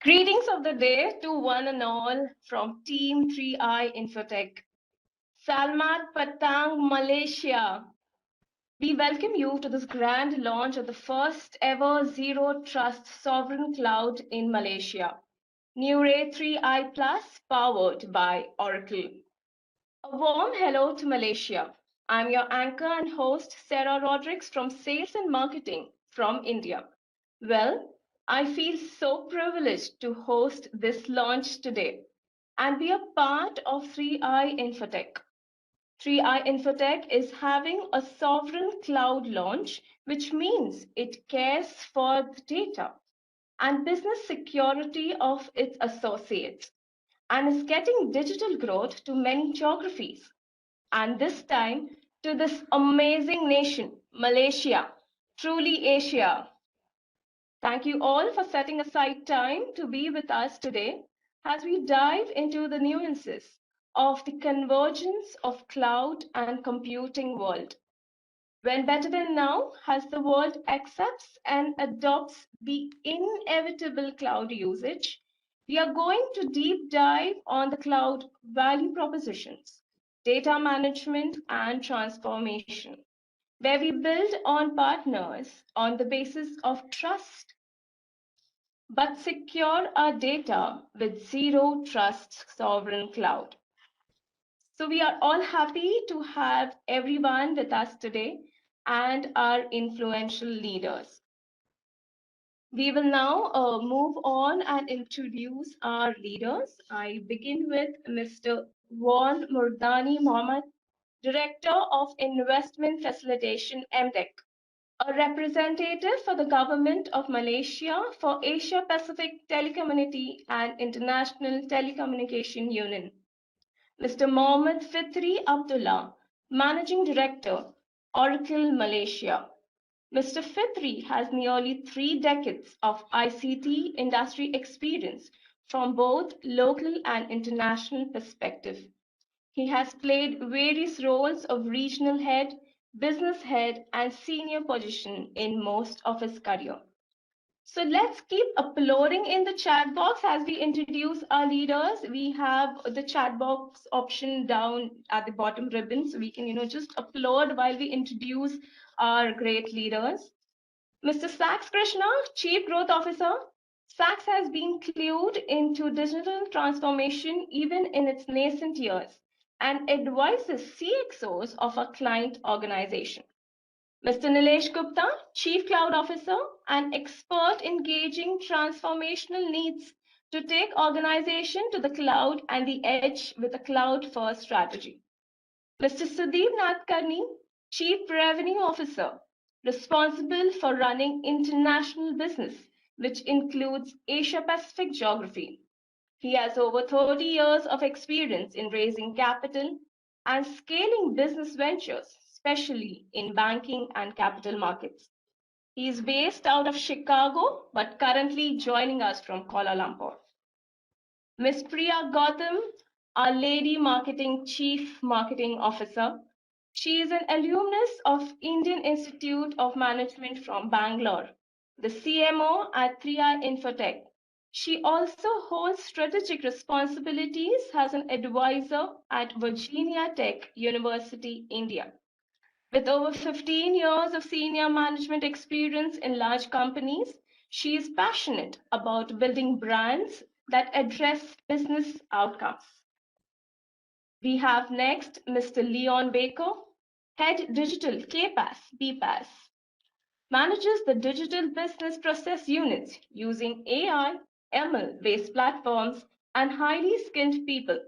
Greetings of the day to one and all from Team 3iinfotech. Salmat Patang, Malaysia. We welcome you to this grand launch of the first ever Zero Trust Sovereign Cloud in Malaysia. Neuray 3i Plus powered by Oracle. A warm hello to Malaysia. I'm your anchor and host, Sarah Rodrigues from Sales and Marketing from India. Well, I feel so privileged to host this launch today and be a part of 3iinfotech. 3iinfotech is having a sovereign cloud launch, which means it cares for the data and business security of its associates and is getting digital growth to many geographies. And this time to this amazing nation, Malaysia, truly Asia. Thank you all for setting aside time to be with us today as we dive into the nuances of the convergence of cloud and computing world. When better than now, as the world accepts and adopts the inevitable cloud usage, we are going to deep dive on the cloud value propositions, data management, and transformation, where we build on partners on the basis of trust but secure our data with zero trust sovereign cloud. So we are all happy to have everyone with us today and our influential leaders. We will now move on and introduce our leaders. I begin with Mr. Juan Murdani Mohammed, Director of Investment Facilitation, MDEC, a representative for the Government of Malaysia for Asia Pacific Telecommunity and International Telecommunication Union. Mr. Mohammed Fitri Abdullah, Managing Director, Oracle Malaysia. Mr. Fitri has nearly 3 decades of ICT industry experience from both local and international perspective. He has played various roles of regional head, business head, and senior position in most of his career. So let's keep uploading in the chat box as we introduce our leaders. We have the chat box option down at the bottom ribbon, so we can, just upload while we introduce our great leaders. Mr. Sachs Krishna, Chief Growth Officer. Sachs has been clued into digital transformation even in its nascent years and advises CXOs of a client organization. Mr. Nilesh Gupta, Chief Cloud Officer and expert engaging transformational needs to take organization to the cloud and the edge with a cloud-first strategy. Mr. Sudeep Nadkarni, Chief Revenue Officer, responsible for running international business, which includes Asia-Pacific geography. He has over 30 years of experience in raising capital and scaling business ventures, especially in banking and capital markets. He is based out of Chicago, but currently joining us from Kuala Lumpur. Ms. Priya Gautam, our Lady Marketing Chief Marketing Officer. She is an alumnus of Indian Institute of Management from Bangalore, the CMO at 3iinfotech. She also holds strategic responsibilities as an advisor at Virginia Tech University, India. With over 15 years of senior management experience in large companies, she is passionate about building brands that address business outcomes. We have next Mr. Leon Baker, Head Digital KPAS, BPAS, manages the digital business process units using AI, ML-based platforms, and highly skilled people.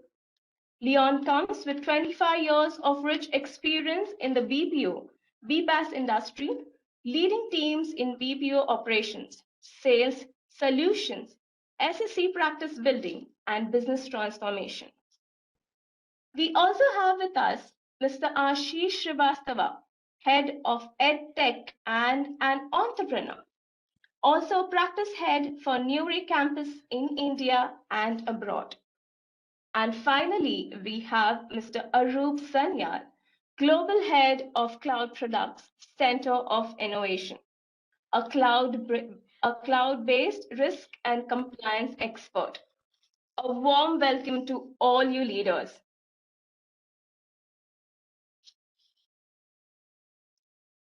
Leon comes with 25 years of rich experience in the BPO, BPAS industry, leading teams in BPO operations, sales, solutions, SSC practice building, and business transformation. We also have with us Mr. Ashish Srivastava, Head of EdTech and an entrepreneur. Also practice head for Newry campus in India and abroad. And finally, we have Mr. Arup Sanyal, Global Head of Cloud Products, Center of Innovation, a a cloud-based risk and compliance expert. A warm welcome to all you leaders.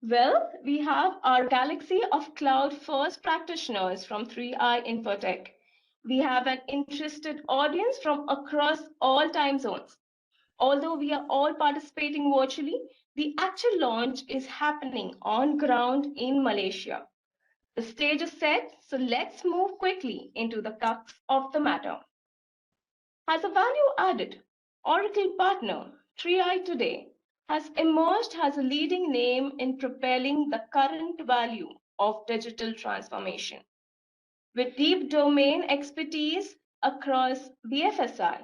Well, we have our galaxy of cloud-first practitioners from 3iinfotech. We have an interested audience from across all time zones. Although we are all participating virtually, the actual launch is happening on ground in Malaysia. The stage is set, so let's move quickly into the crux of the matter. As a value-added Oracle partner, 3i today has emerged as a leading name in propelling the current value of digital transformation. With deep domain expertise across BFSI,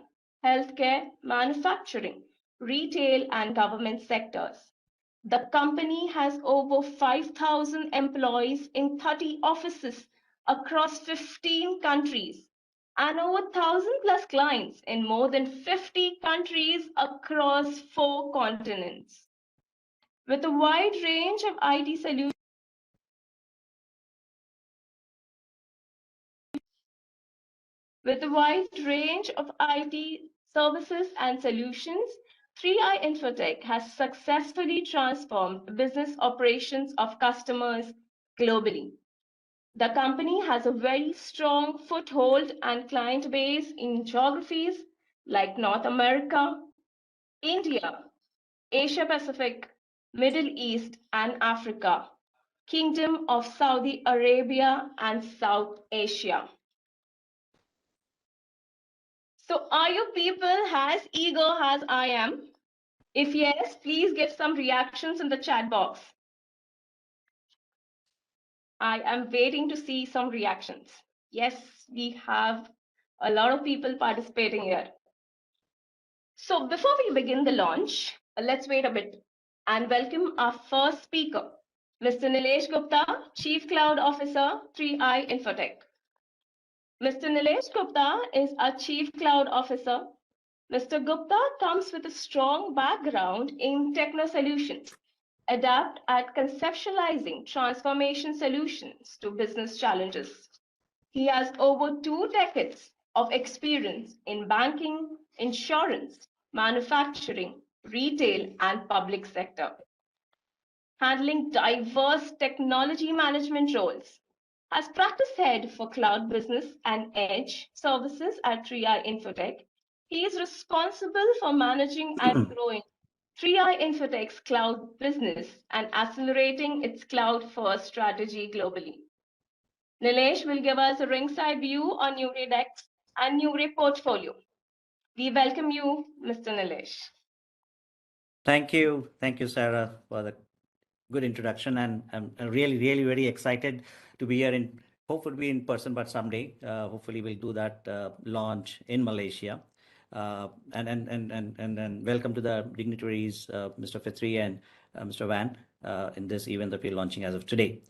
healthcare, manufacturing, retail, and government sectors, the company has over 5,000 employees in 30 offices across 15 countries and over 1,000 plus clients in more than 50 countries across 4 continents. With a wide range of IT solutions, services and solutions, 3iinfotech has successfully transformed business operations of customers globally. The company has a very strong foothold and client base in geographies like North America, India, Asia Pacific, Middle East and Africa, Kingdom of Saudi Arabia and South Asia. So are you people as eager as I am? If yes, please give some reactions in the chat box. I am waiting to see some reactions. Yes, we have a lot of people participating here. So before we begin the launch, let's wait a bit and welcome our first speaker, Mr. Nilesh Gupta, Chief Cloud Officer, 3iinfotech. Mr. Nilesh Gupta is our Chief Cloud Officer. Mr. Gupta comes with a strong background in techno solutions, adept at conceptualizing transformation solutions to business challenges. He has over 2 decades of experience in banking, insurance, manufacturing, retail, and public sector, handling diverse technology management roles. As practice head for cloud business and edge services at 3iinfotech, he is responsible for managing and growing 3iinfotech's cloud business and accelerating its cloud-first strategy globally. Nilesh will give us a ringside view on Newray Decks and Newray portfolio. We welcome you, Mr. Nilesh. Thank you, Sarah, for the good introduction, and I'm really, really very excited to be here in, hopefully be in person, but someday, hopefully we'll do that launch in Malaysia. And welcome to the dignitaries, Mr. Fitri and Mr. Van, in this event that we're launching as of today.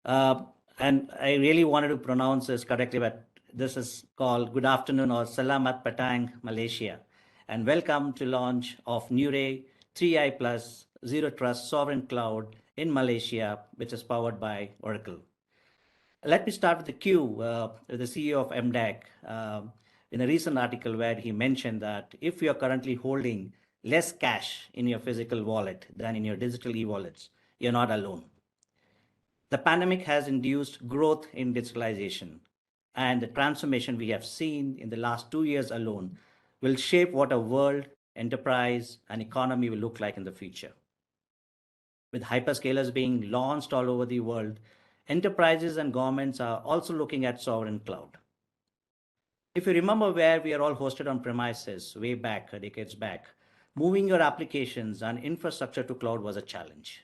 And I really wanted to pronounce this correctly, but this is called Good Afternoon or Selamat Petang, Malaysia. And welcome to launch of Newray 3i Plus Zero Trust Sovereign Cloud in Malaysia, which is powered by Oracle. Let me start with the cue with the CEO of MDAC in a recent article where he mentioned that if you are currently holding less cash in your physical wallet than in your digital e-wallets, you're not alone. The pandemic has induced growth in digitalization, and the transformation we have seen in the last 2 years alone will shape what a world, enterprise, and economy will look like in the future. With hyperscalers being launched all over the world, enterprises and governments are also looking at sovereign cloud. If you remember where we are all hosted on premises way back, decades back, moving your applications and infrastructure to cloud was a challenge.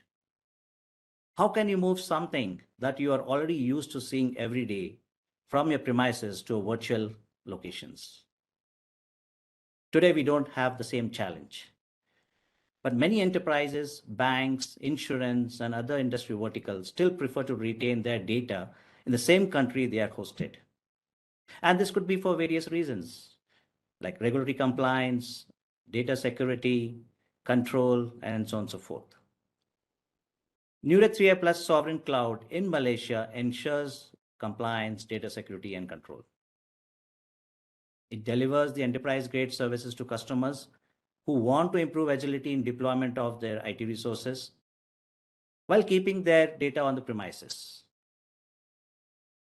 How can you move something that you are already used to seeing every day from your premises to virtual locations? Today, we don't have the same challenge. But many enterprises, banks, insurance, and other industry verticals still prefer to retain their data in the same country they are hosted. And this could be for various reasons, like regulatory compliance, data security, control, and so on and so forth. Nure 3i Plus Sovereign Cloud in Malaysia ensures compliance, data security, and control. It delivers the enterprise-grade services to customers who want to improve agility in deployment of their IT resources while keeping their data on the premises.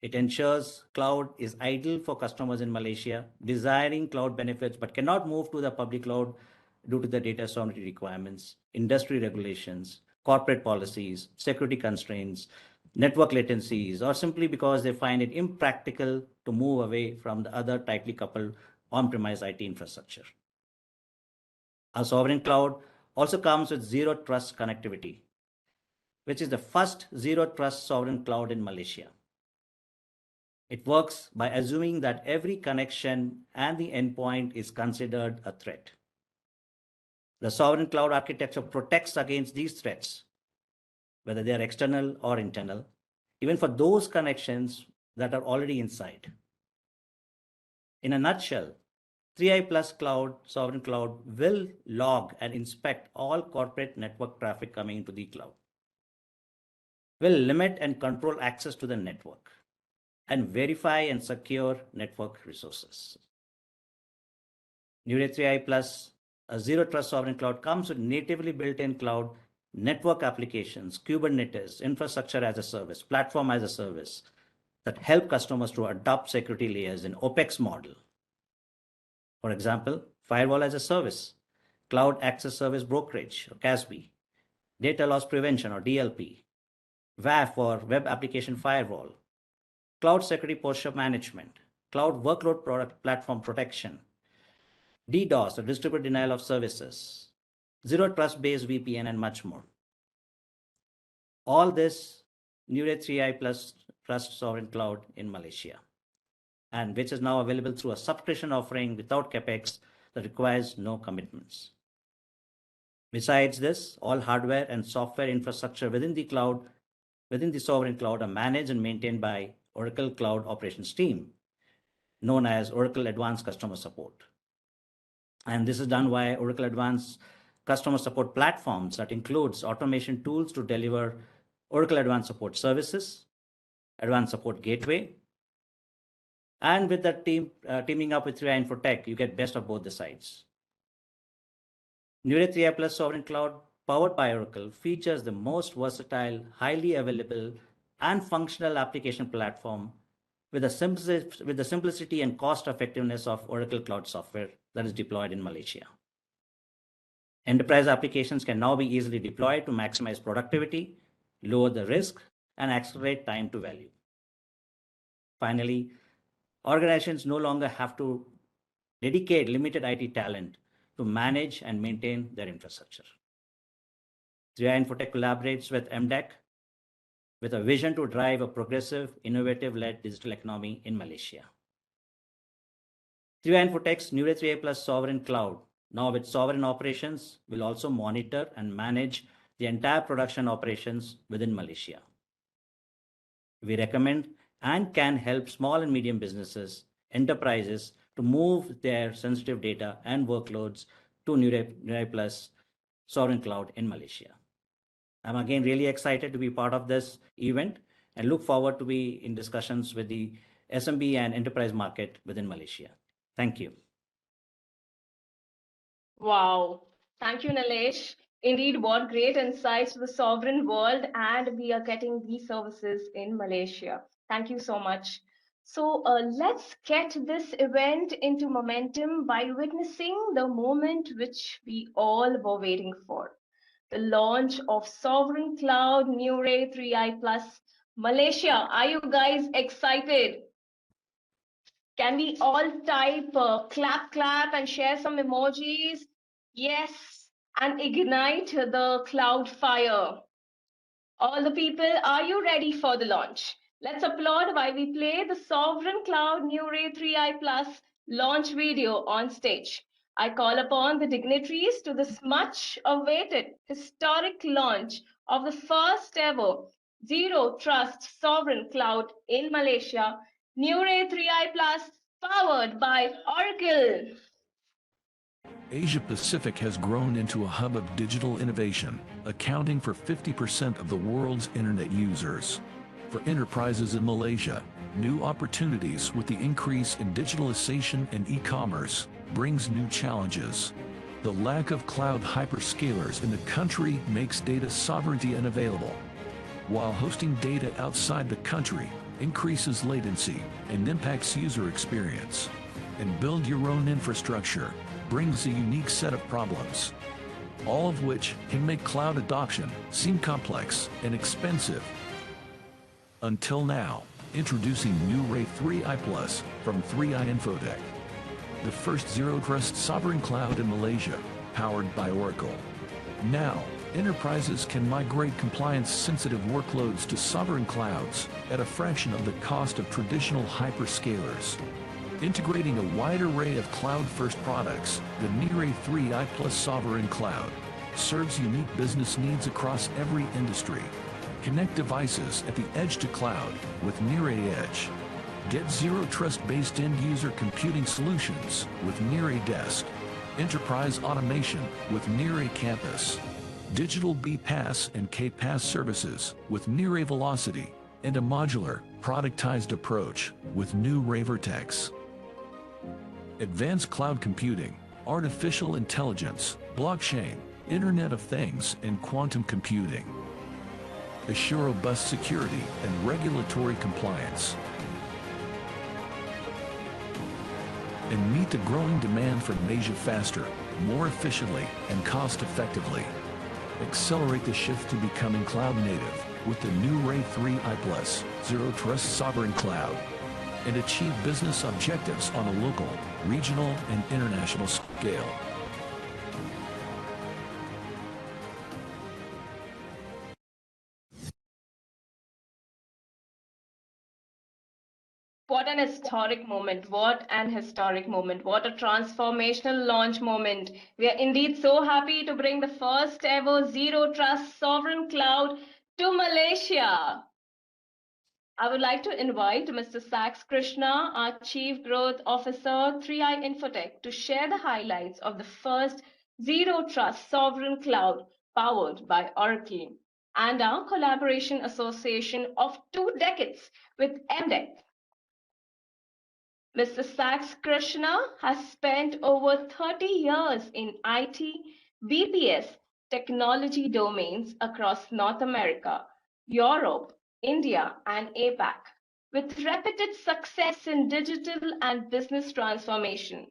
It ensures cloud is idle for customers in Malaysia desiring cloud benefits but cannot move to the public cloud due to the data sovereignty requirements, industry regulations, corporate policies, security constraints, network latencies, or simply because they find it impractical to move away from the other tightly coupled on-premise IT infrastructure. Our sovereign cloud also comes with zero trust connectivity, which is the first zero trust sovereign cloud in Malaysia. It works by assuming that every connection and the endpoint is considered a threat. The sovereign cloud architecture protects against these threats, whether they are external or internal, even for those connections that are already inside. In a nutshell, 3i Plus Cloud, Sovereign Cloud will log and inspect all corporate network traffic coming into the cloud, will limit and control access to the network, and verify and secure network resources. Nure 3i Plus, a zero trust sovereign cloud, comes with natively built-in cloud network applications, Kubernetes, infrastructure as a service, platform as a service that help customers to adopt security layers in OpEx model. For example, firewall as a service, cloud access service brokerage or CASB, data loss prevention or DLP, WAF or web application firewall, cloud security posture management, cloud workload product platform protection, DDoS or distributed denial of services, zero trust based VPN, and much more. All this Nure 3i Plus Trust Sovereign Cloud in Malaysia, and which is now available through a subscription offering without capex that requires no commitments. Besides this, all hardware and software infrastructure within the cloud, within the sovereign cloud, are managed and maintained by Oracle Cloud Operations Team, known as Oracle Advanced Customer Support. And this is done via Oracle Advanced Customer Support platforms that includes automation tools to deliver Oracle Advanced Support Services, Advanced Support Gateway, and with that teaming up with 3iinfotech, you get best of both the sides. Nure 3i Plus Sovereign Cloud, powered by Oracle, features the most versatile, highly available, and functional application platform with the simplicity and cost effectiveness of Oracle Cloud software that is deployed in Malaysia. Enterprise applications can now be easily deployed to maximize productivity, lower the risk, and accelerate time to value. Finally, organizations no longer have to dedicate limited IT talent to manage and maintain their infrastructure. 3iinfotech collaborates with MDEC with a vision to drive a progressive, innovative-led digital economy in Malaysia. 3iinfotech's Nure 3i Plus Sovereign Cloud, now with sovereign operations, will also monitor and manage the entire production operations within Malaysia. We recommend and can help small and medium businesses, enterprises to move their sensitive data and workloads to Nure Plus Sovereign Cloud in Malaysia. I'm again really excited to be part of this event and look forward to be in discussions with the SMB and enterprise market within Malaysia. Thank you. Wow. Thank you, Nilesh. Indeed, what great insights to the sovereign world, and we are getting these services in Malaysia. Thank you so much. So let's get this event into momentum by witnessing the moment which we all were waiting for. The launch of Sovereign Cloud Nure 3i Plus Malaysia. Are you guys excited? Can we all type clap, clap, and share some emojis? Yes, and ignite the cloud fire. All the people, are you ready for the launch? Let's applaud while we play the Sovereign Cloud Nure 3i Plus launch video on stage. I call upon the dignitaries to this much awaited historic launch of the first ever Zero Trust Sovereign Cloud in Malaysia, Nure 3i Plus, powered by Oracle. Asia Pacific has grown into a hub of digital innovation, accounting for 50% of the world's internet users. For enterprises in Malaysia, new opportunities with the increase in digitalization and e-commerce brings new challenges. The lack of cloud hyperscalers in the country makes data sovereignty unavailable, while hosting data outside the country increases latency and impacts user experience. And build your own infrastructure brings a unique set of problems, all of which can make cloud adoption seem complex and expensive. Until now, introducing NeuRay 3i Plus from 3iinfotech, the first zero-trust sovereign cloud in Malaysia, powered by Oracle. Now, enterprises can migrate compliance-sensitive workloads to sovereign clouds at a fraction of the cost of traditional hyperscalers. Integrating a wide array of cloud-first products, the NeuRay 3i Plus Sovereign Cloud serves unique business needs across every industry. Connect devices at the edge to cloud with NeuRay Edge. Get zero-trust-based end-user computing solutions with NeuRay Desk. Enterprise automation with NeuRay Campus. Digital BPaaS and KPaaS services with NeuRay Velocity, and a modular, productized approach with NeuRay Vertex. Advanced cloud computing, artificial intelligence, blockchain, Internet of Things, and quantum computing. Assure robust security and regulatory compliance. And meet the growing demand from Asia faster, more efficiently, and cost-effectively. Accelerate the shift to becoming cloud native with the NeuRay 3i Plus Zero Trust Sovereign Cloud, and achieve business objectives on a local, regional, and international scale. What an historic moment. What an historic moment. What a transformational launch moment. We are indeed so happy to bring the first ever Zero Trust Sovereign Cloud to Malaysia. I would like to invite Mr. Sax Krishna, our Chief Growth Officer, 3iinfotech, to share the highlights of the first Zero Trust Sovereign Cloud powered by Oracle and our collaboration association of 2 decades with MDEC. Mr. Sax Krishna has spent over 30 years in IT, BPS, technology domains across North America, Europe, India, and APAC, with repeated success in digital and business transformation.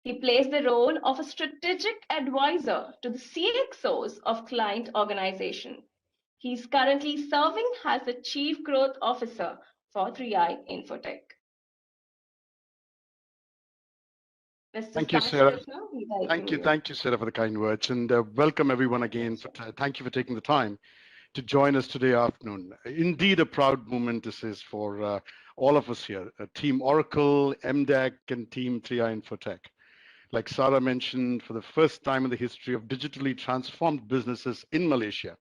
He plays the role of a strategic advisor to the CXOs of client organization. He's currently serving as the Chief Growth Officer for 3iinfotech. Mr. Thank you, Sax Sarah. Krishna, we welcome you. Thank you, Sarah, for the kind words, and welcome everyone again. Thank you for taking the time to join us today afternoon. Indeed, a proud moment this is for all of us here, Team Oracle, MDEC, and Team 3iinfotech. Like Sarah mentioned, for the first time in the history of digitally transformed businesses in Malaysia,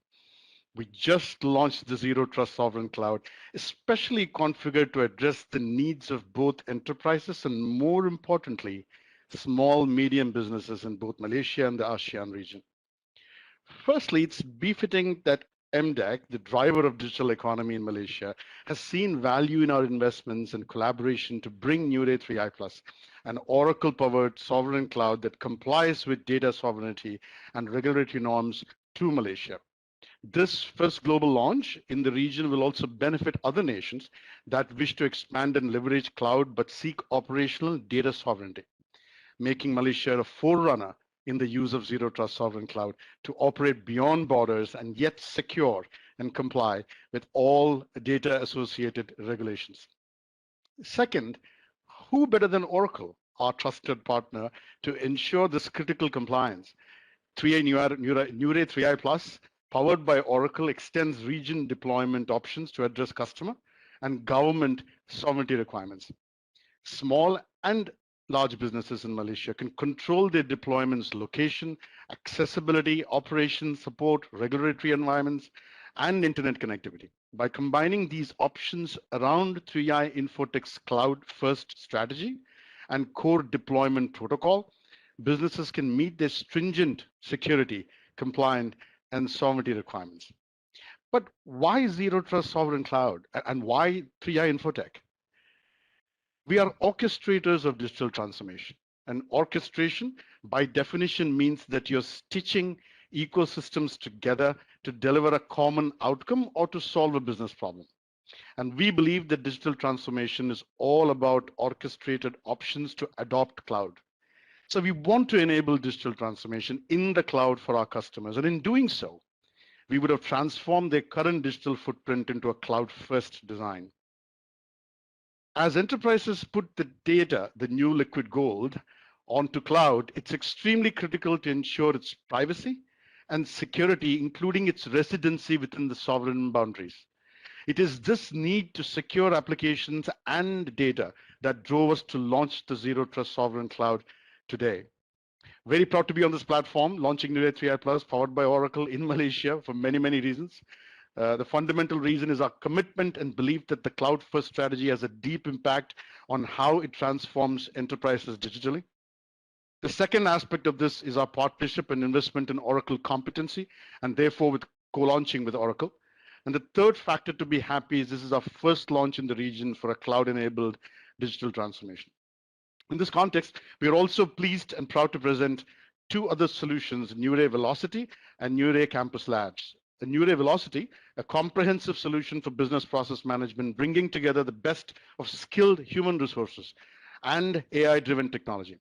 we just launched the Zero Trust Sovereign Cloud, especially configured to address the needs of both enterprises and, more importantly, small, medium businesses in both Malaysia and the ASEAN region. Firstly, it's befitting that MDEC, the driver of digital economy in Malaysia, has seen value in our investments and collaboration to bring NeuRay 3i Plus, an Oracle-powered sovereign cloud that complies with data sovereignty and regulatory norms to Malaysia. This first global launch in the region will also benefit other nations that wish to expand and leverage cloud but seek operational data sovereignty, making Malaysia a forerunner in the use of Zero Trust Sovereign Cloud to operate beyond borders and yet secure and comply with all data associated regulations. Second, who better than Oracle, our trusted partner, to ensure this critical compliance? NeuRay 3i Plus, powered by Oracle, extends region deployment options to address customer and government sovereignty requirements. Small and large businesses in Malaysia can control their deployments, location, accessibility, operations, support, regulatory environments, and internet connectivity. By combining these options around 3iinfotech's cloud-first strategy and core deployment protocol, businesses can meet their stringent security, compliant, and sovereignty requirements. But why Zero Trust Sovereign Cloud and why 3iinfotech? We are orchestrators of digital transformation. And orchestration, by definition, means that you're stitching ecosystems together to deliver a common outcome or to solve a business problem. And we believe that digital transformation is all about orchestrated options to adopt cloud. So we want to enable digital transformation in the cloud for our customers. And in doing so, we would have transformed their current digital footprint into a cloud-first design. As enterprises put the data, the new liquid gold, onto cloud, it's extremely critical to ensure its privacy and security, including its residency within the sovereign boundaries. It is this need to secure applications and data that drove us to launch the Zero Trust Sovereign Cloud today. Very proud to be on this platform, launching Nuray 3i Plus, powered by Oracle in Malaysia for many, many reasons. The fundamental reason is our commitment and belief that the cloud-first strategy has a deep impact on how it transforms enterprises digitally. The second aspect of this is our partnership and investment in Oracle competency, and therefore with co-launching with Oracle. And the third factor to be happy is this is our first launch in the region for a cloud-enabled digital transformation. In this context, we are also pleased and proud to present two other solutions, Nuray Velocity and Nuray Campus Labs. The Nuray Velocity, a comprehensive solution for business process management, bringing together the best of skilled human resources and AI-driven technology.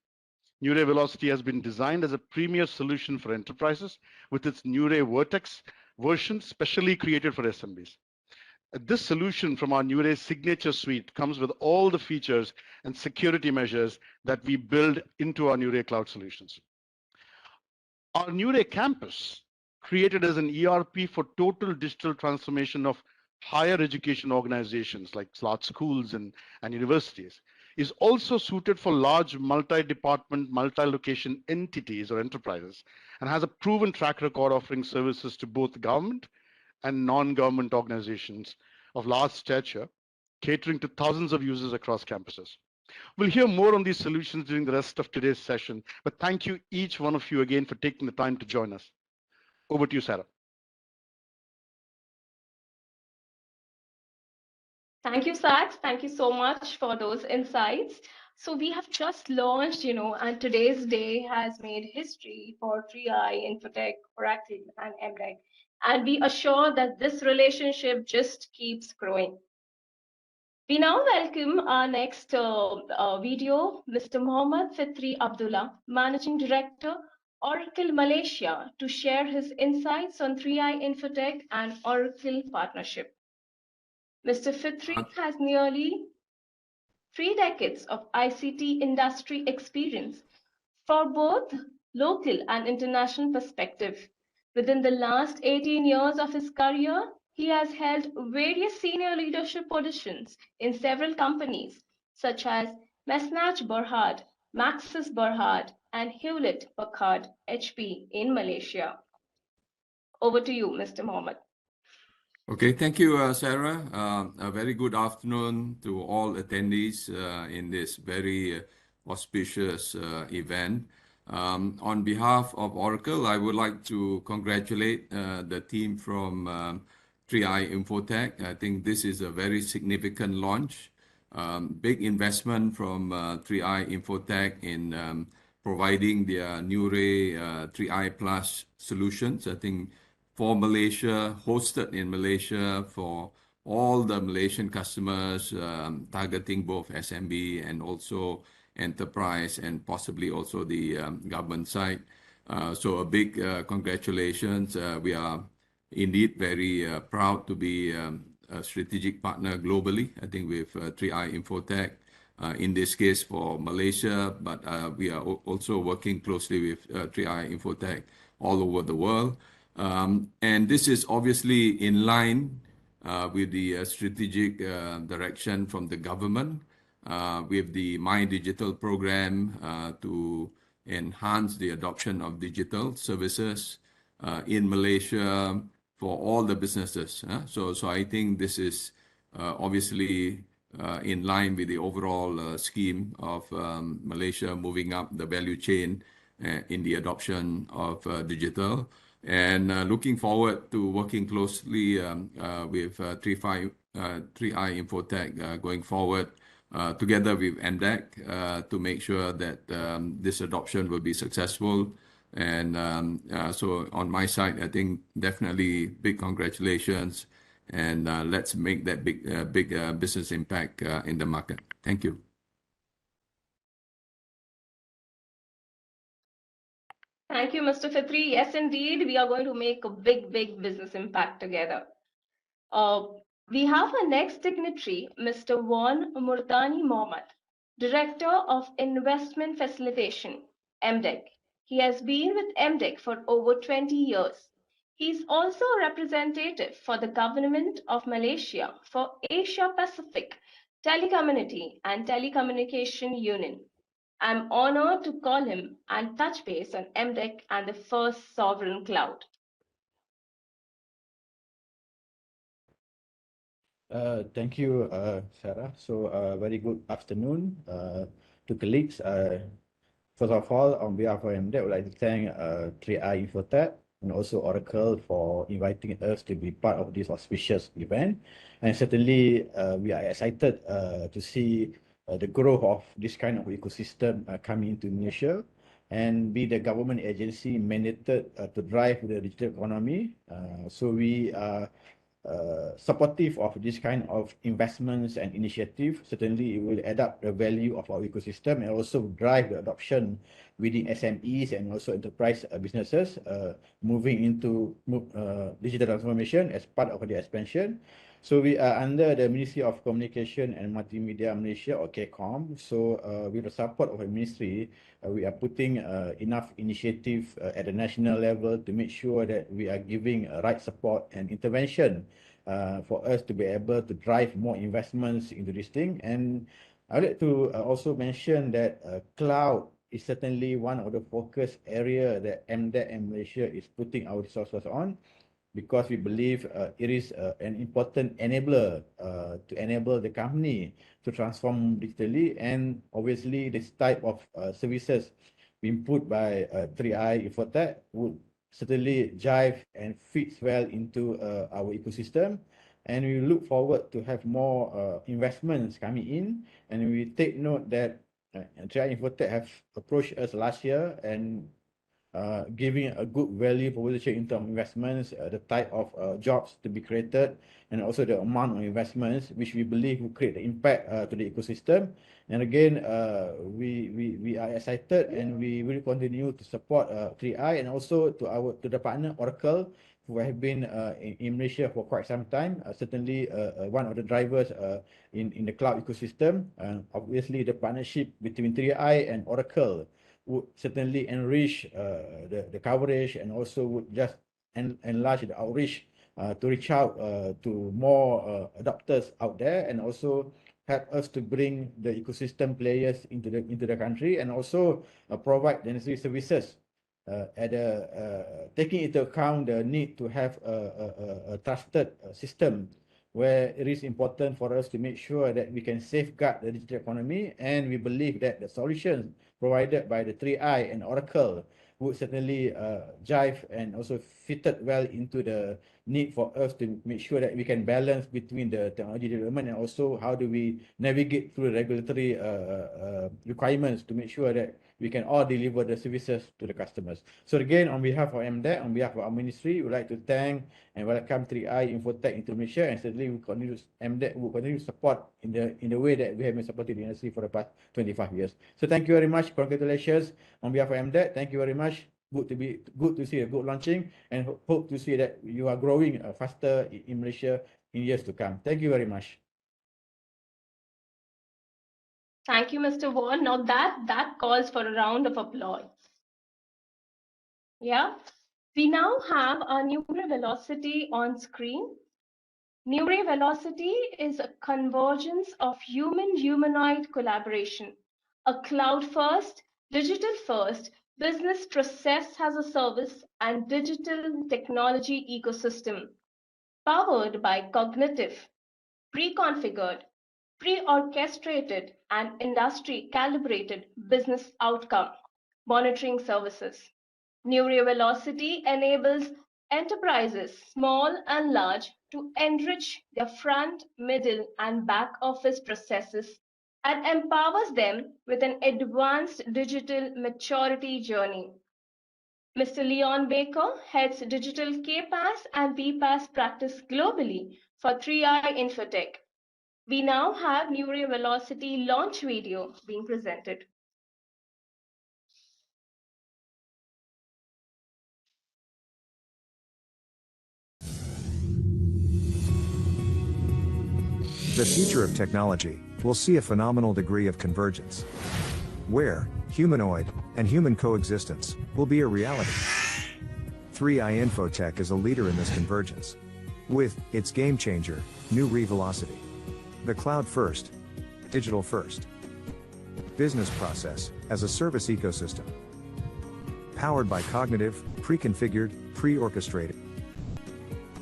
Nuray Velocity has been designed as a premier solution for enterprises with its Nuray Vertex version specially created for SMBs. This solution from our Nuray Signature Suite comes with all the features and security measures that we build into our Nuray Cloud solutions. Our Nuray Campus, created as an ERP for total digital transformation of higher education organizations like large schools and universities, is also suited for large multi-department, multi-location entities or enterprises, and has a proven track record offering services to both government and non-government organizations of large stature, catering to thousands of users across campuses. We'll hear more on these solutions during the rest of today's session, but thank you each one of you again for taking the time to join us. Over to you, Sarah. Thank you, Sax. Thank you so much for those insights. So we have just launched, and today's day has made history for 3iinfotech, Oracle, and MDEC. And we assure that this relationship just keeps growing. We now welcome our next video, Mr. Mohammad Fitri Abdullah, Managing Director, Oracle Malaysia, to share his insights on 3iinfotech and Oracle partnership. Mr. Fitri has nearly 3 decades of ICT industry experience for both local and international perspective. Within the last 18 years of his career, he has held various senior leadership positions in several companies, such as Mesnach Berhad, Maxis Berhad, and Hewlett Packard HP in Malaysia. Over to you, Mr. Mohammed. Okay, thank you, Sarah. A very good afternoon to all attendees in this very auspicious event. On behalf of Oracle, I would like to congratulate the team from 3iinfotech. I think this is a very significant launch. Big investment from 3iinfotech in providing their Nuray 3i Plus solutions. I think for Malaysia, hosted in Malaysia for all the Malaysian customers, targeting both SMB and also enterprise and possibly also the government side. So a big congratulations. We are indeed very proud to be a strategic partner globally, I think with 3iinfotech, in this case for Malaysia, but we are also working closely with 3iinfotech all over the world. And this is obviously in line with the strategic direction from the government, with the My Digital program to enhance the adoption of digital services in Malaysia for all the businesses. So I think this is obviously in line with the overall scheme of Malaysia moving up the value chain in the adoption of digital. And looking forward to working closely with 3iinfotech going forward together with MDEC to make sure that this adoption will be successful. And so on my side, I think definitely big congratulations, and let's make that big business impact in the market. Thank you. Thank you, Mr. Fitri. Yes, indeed, we are going to make a big business impact together. We have our next dignitary, Mr. Wan Murtani Mohammed, Director of Investment Facilitation, MDEC. He has been with MDEC for over 20 years. He is also a representative for the Government of Malaysia for Asia Pacific Telecommunity and Telecommunication Union. I'm honored to call him and touch base on MDEC and the first sovereign cloud. Thank you, Sarah. So, very good afternoon to colleagues. First of all, on behalf of MDEC, I would like to thank 3iinfotech and also Oracle for inviting us to be part of this auspicious event. And certainly, we are excited to see the growth of this kind of ecosystem coming into Malaysia and be the government agency mandated to drive the digital economy. So we are supportive of this kind of investments and initiative. Certainly, it will add up the value of our ecosystem and also drive the adoption within SMEs and also enterprise businesses moving into digital transformation as part of the expansion. So we are under the Ministry of Communication and Multimedia Malaysia, or KCOM. So with the support of the ministry, we are putting enough initiative at the national level to make sure that we are giving right support and intervention for us to be able to drive more investments into this thing. And I'd like to also mention that cloud is certainly one of the focus area that MDEC and Malaysia is putting our resources on, because we believe it is an important enabler to enable the company to transform digitally. And obviously, this type of services being put by 3iinfotech would certainly jive and fits well into our ecosystem. And we look forward to have more investments coming in. And we take note that 3iinfotech have approached us last year and giving a good value proposition in terms of investments, the type of jobs to be created, and also the amount of investments, which we believe will create the impact to the ecosystem. And again, we are excited, and we will continue to support 3i and also to the partner Oracle, who have been in Malaysia for quite some time. Certainly, one of the drivers in the cloud ecosystem. Obviously, the partnership between 3i and Oracle would certainly enrich the coverage and also would just enlarge the outreach to reach out to more adopters out there, and also help us to bring the ecosystem players into the country, and also provide the necessary services taking into account the need to have a trusted system, where it is important for us to make sure that we can safeguard the digital economy. And we believe that the solutions provided by the 3i and Oracle would certainly jive and also fitted well into the need for us to make sure that we can balance between the technology development and also how do we navigate through the regulatory requirements to make sure that we can all deliver the services to the customers. So again, on behalf of MDEC, on behalf of our ministry, we would like to thank and welcome 3iinfotech into Malaysia, and certainly MDEC will continue to support in the way that we have been supporting the industry for the past 25 years. So thank you very much. Congratulations on behalf of MDEC. Thank you very much. Good to see a good launching, and hope to see that you are growing faster in Malaysia in years to come. Thank you very much. Thank you, Mr. Vaughan. Now that calls for a round of applause. Yeah, we now have our Nure Velocity on screen. Nure Velocity is a convergence of human-humanoid collaboration, a cloud-first, digital-first business process as a service and digital technology ecosystem, powered by cognitive, pre-configured, pre-orchestrated, and industry-calibrated business outcome. monitoring services. Nure Velocity enables enterprises, small and large, to enrich their front, middle, and back office processes and empowers them with an advanced digital maturity journey. Mr. Leon Baker heads digital KPaaS and BPaaS practice globally for 3iinfotech. We now have Nure Velocity launch video being presented. The future of technology will see a phenomenal degree of convergence, where humanoid and human coexistence will be a reality. 3iinfotech is a leader in this convergence, with its game changer, Nure Velocity. The cloud first, digital first, business process as a service ecosystem, powered by cognitive, pre-configured, pre-orchestrated,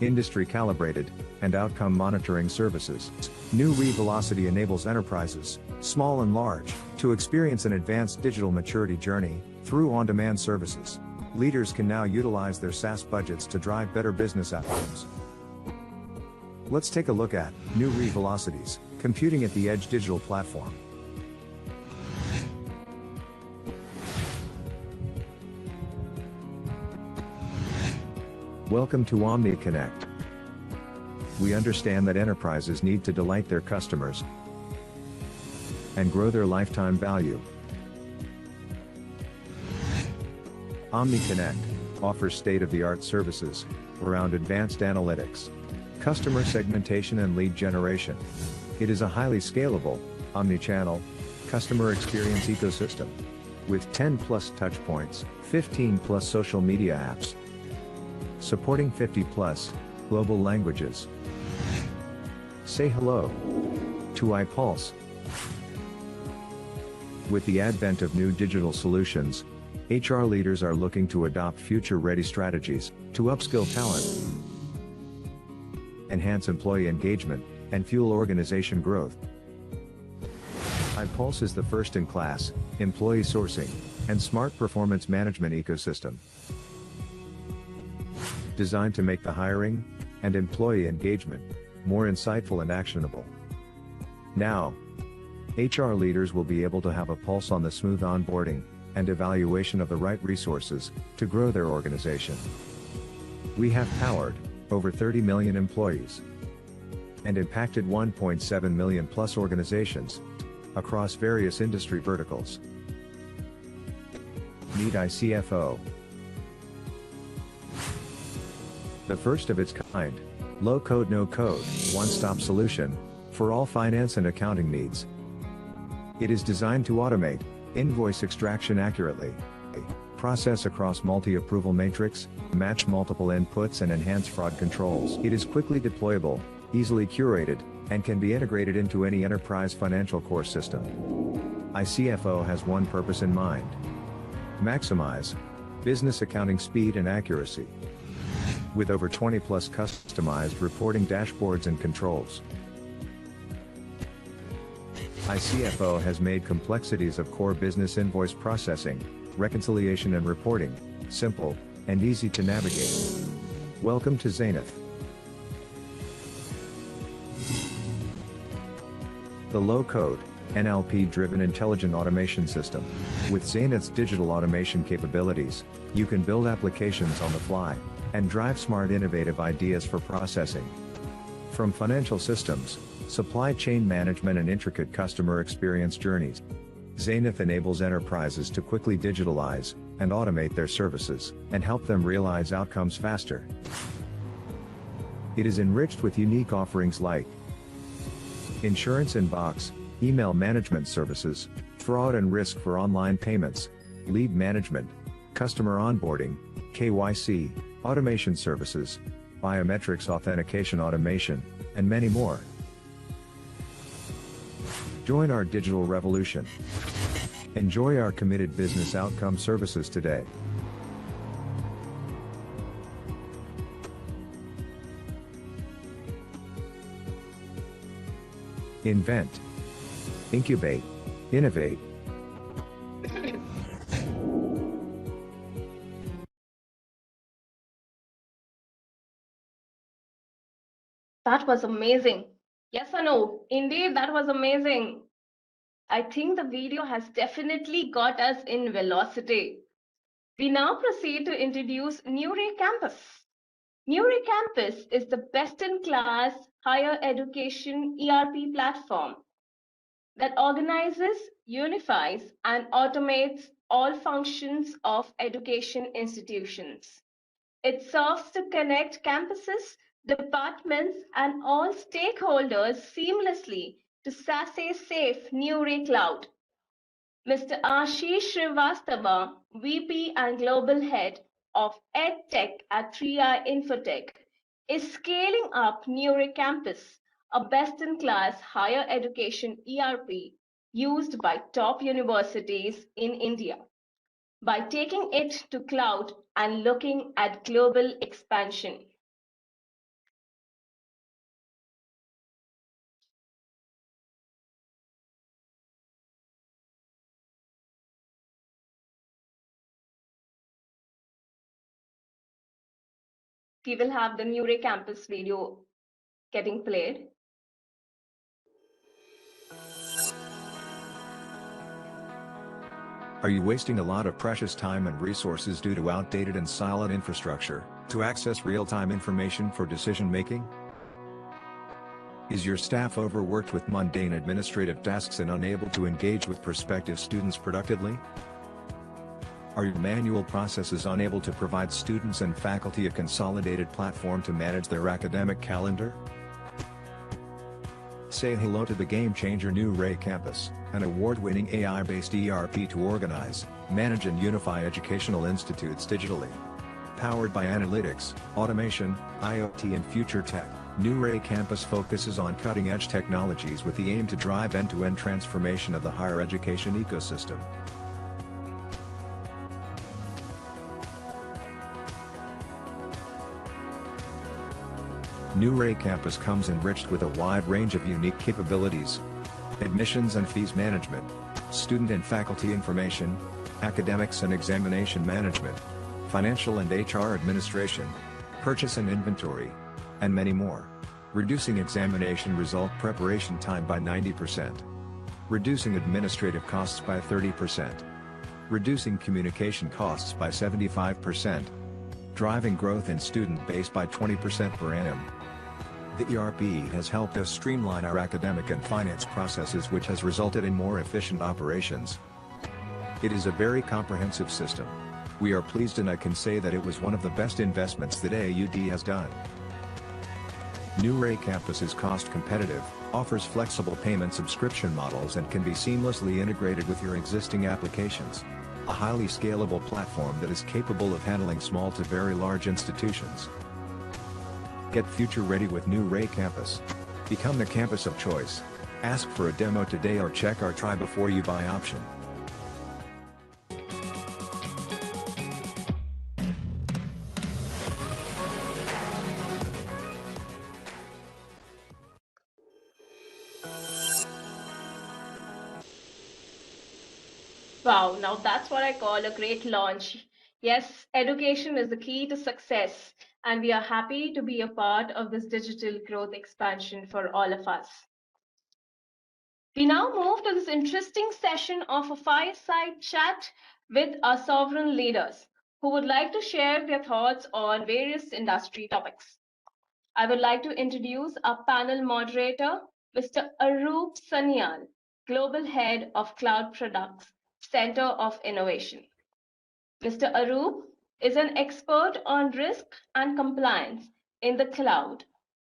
industry calibrated, and outcome monitoring services. Nure Velocity enables enterprises, small and large, to experience an advanced digital maturity journey through on-demand services. Leaders can now utilize their SaaS budgets to drive better business outcomes. Let's take a look at Nure Velocity's Computing at the Edge digital platform. Welcome to OmniConnect. We understand that enterprises need to delight their customers and grow their lifetime value. OmniConnect offers state-of-the-art services around advanced analytics, customer segmentation and lead generation. It is a highly scalable, omni-channel, customer experience ecosystem with 10+ touchpoints, 15+ social media apps, supporting 50+ global languages. Say hello to iPulse. With the advent of new digital solutions, HR leaders are looking to adopt future-ready strategies to upskill talent, enhance employee engagement, and fuel organization growth. iPulse is the first-in-class employee sourcing and smart performance management ecosystem, designed to make the hiring and employee engagement more insightful and actionable. Now, HR leaders will be able to have a pulse on the smooth onboarding and evaluation of the right resources to grow their organization. We have powered over 30 million employees and impacted 1.7 million plus organizations across various industry verticals. Meet iCFO, the first of its kind, low-code, no-code, one-stop solution for all finance and accounting needs. It is designed to automate invoice extraction accurately, process across multi-approval matrix, match multiple inputs and enhance fraud controls. It is quickly deployable, easily curated, and can be integrated into any enterprise financial core system. iCFO has one purpose in mind: maximize business accounting speed and accuracy. With over 20+ customized reporting dashboards and controls, iCFO has made complexities of core business invoice processing, reconciliation and reporting simple and easy to navigate. Welcome to Zenith, the low-code, NLP-driven intelligent automation system. With Zenith's digital automation capabilities, you can build applications on the fly and drive smart innovative ideas for processing. From financial systems, supply chain management and intricate customer experience journeys, Zenith enables enterprises to quickly digitalize and automate their services and help them realize outcomes faster. It is enriched with unique offerings like insurance in box, email management services, fraud and risk for online payments, lead management, customer onboarding, KYC, automation services, biometrics authentication automation, and many more. Join our digital revolution. Enjoy our committed business outcome services today. Invent, incubate, innovate. That was amazing. Yes or no? Indeed, that was amazing. I think the video has definitely got us in velocity. We now proceed to introduce Newray Campus. Newray Campus is the best-in-class higher education ERP platform that organizes, unifies, and automates all functions of education institutions. It serves to connect campuses, departments, and all stakeholders seamlessly to SASE's safe Newray Cloud. Mr. Ashish Srivastava, VP and Global Head of EdTech at 3iinfotech, is scaling up Newray Campus, a best-in-class higher education ERP used by top universities in India, by taking it to cloud and looking at global expansion. We will have the Newray Campus video getting played. Are you wasting a lot of precious time and resources due to outdated and siloed infrastructure to access real-time information for decision-making? Is your staff overworked with mundane administrative tasks and unable to engage with prospective students productively? Are your manual processes unable to provide students and faculty a consolidated platform to manage their academic calendar? Say hello to the game-changer Newray Campus, an award-winning AI-based ERP to organize, manage and unify educational institutes digitally. Powered by analytics, automation, IoT and future tech, Newray Campus focuses on cutting-edge technologies with the aim to drive end-to-end transformation of the higher education ecosystem. Newray Campus comes enriched with a wide range of unique capabilities: admissions and fees management, student and faculty information, academics and examination management, financial and HR administration, purchase and inventory, and many more. Reducing examination result preparation time by 90%. Reducing administrative costs by 30%. Reducing communication costs by 75%. Driving growth in student base by 20% per annum. The ERP has helped us streamline our academic and finance processes, which has resulted in more efficient operations. It is a very comprehensive system. We are pleased, and I can say that it was one of the best investments that AUD has done. Newray Campus is cost competitive, offers flexible payment subscription models, and can be seamlessly integrated with your existing applications. A highly scalable platform that is capable of handling small to very large institutions. Get future ready with Newray Campus. Become the campus of choice. Ask for a demo today or check our try before you buy option. Wow, now that's what I call a great launch. Yes, education is the key to success, and we are happy to be a part of this digital growth expansion for all of us. We now move to this interesting session of a fireside chat with our sovereign leaders who would like to share their thoughts on various industry topics. I would like to introduce our panel moderator, Mr. Aroop Sanyal, Global Head of Cloud Products, Center of Innovation. Mr. Aroop is an expert on risk and compliance in the cloud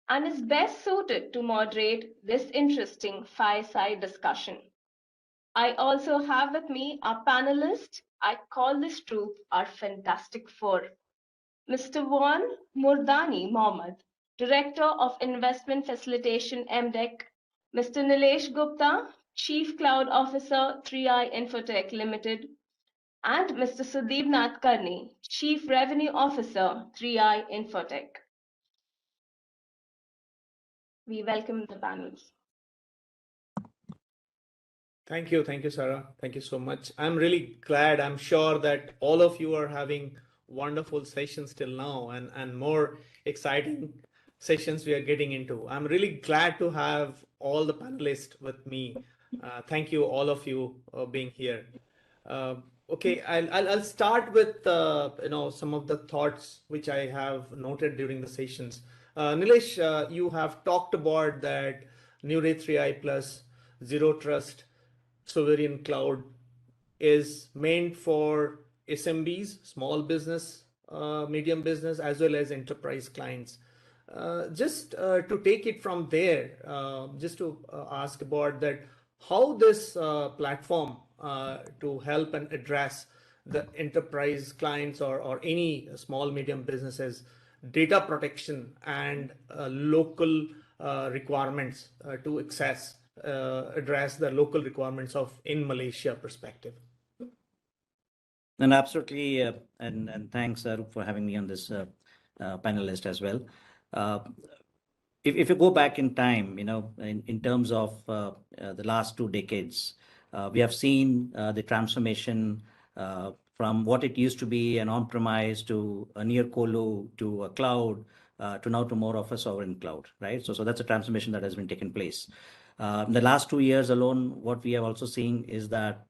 and is best suited to moderate this interesting fireside discussion. I also have with me our panelists. I call this group our Fantastic Four. Mr. Juan Murdani Mohammed, Director of Investment Facilitation MDEC, Mr. Nilesh Gupta, Chief Cloud Officer, 3iinfotech Limited, and Mr. Sudeep Nadkarni, Chief Revenue Officer, 3iinfotech. We welcome the panels. Thank you, Sarah. Thank you so much. I'm really glad. I'm sure that all of you are having wonderful sessions till now and more exciting sessions we are getting into. I'm really glad to have all the panelists with me. Thank you, all of you, being here. Okay, I'll start with some of the thoughts which I have noted during the sessions. Nilesh, you have talked about that Nure 3i plus Zero Trust Sovereign Cloud is meant for SMBs, small business, medium business, as well as enterprise clients. Just to take it from there, just to ask about that, how this platform to help and address the enterprise clients or any small medium businesses data protection and local requirements to address the local requirements of in Malaysia perspective. And absolutely, and thanks, Arup, for having me on this panelist as well. If you go back in time, in terms of the last 2 decades, we have seen the transformation from what it used to be an on-premise to a near colo to a cloud to now to more of a sovereign cloud, right? So that's a transformation that has been taking place. The last 2 years alone, what we have also seen is that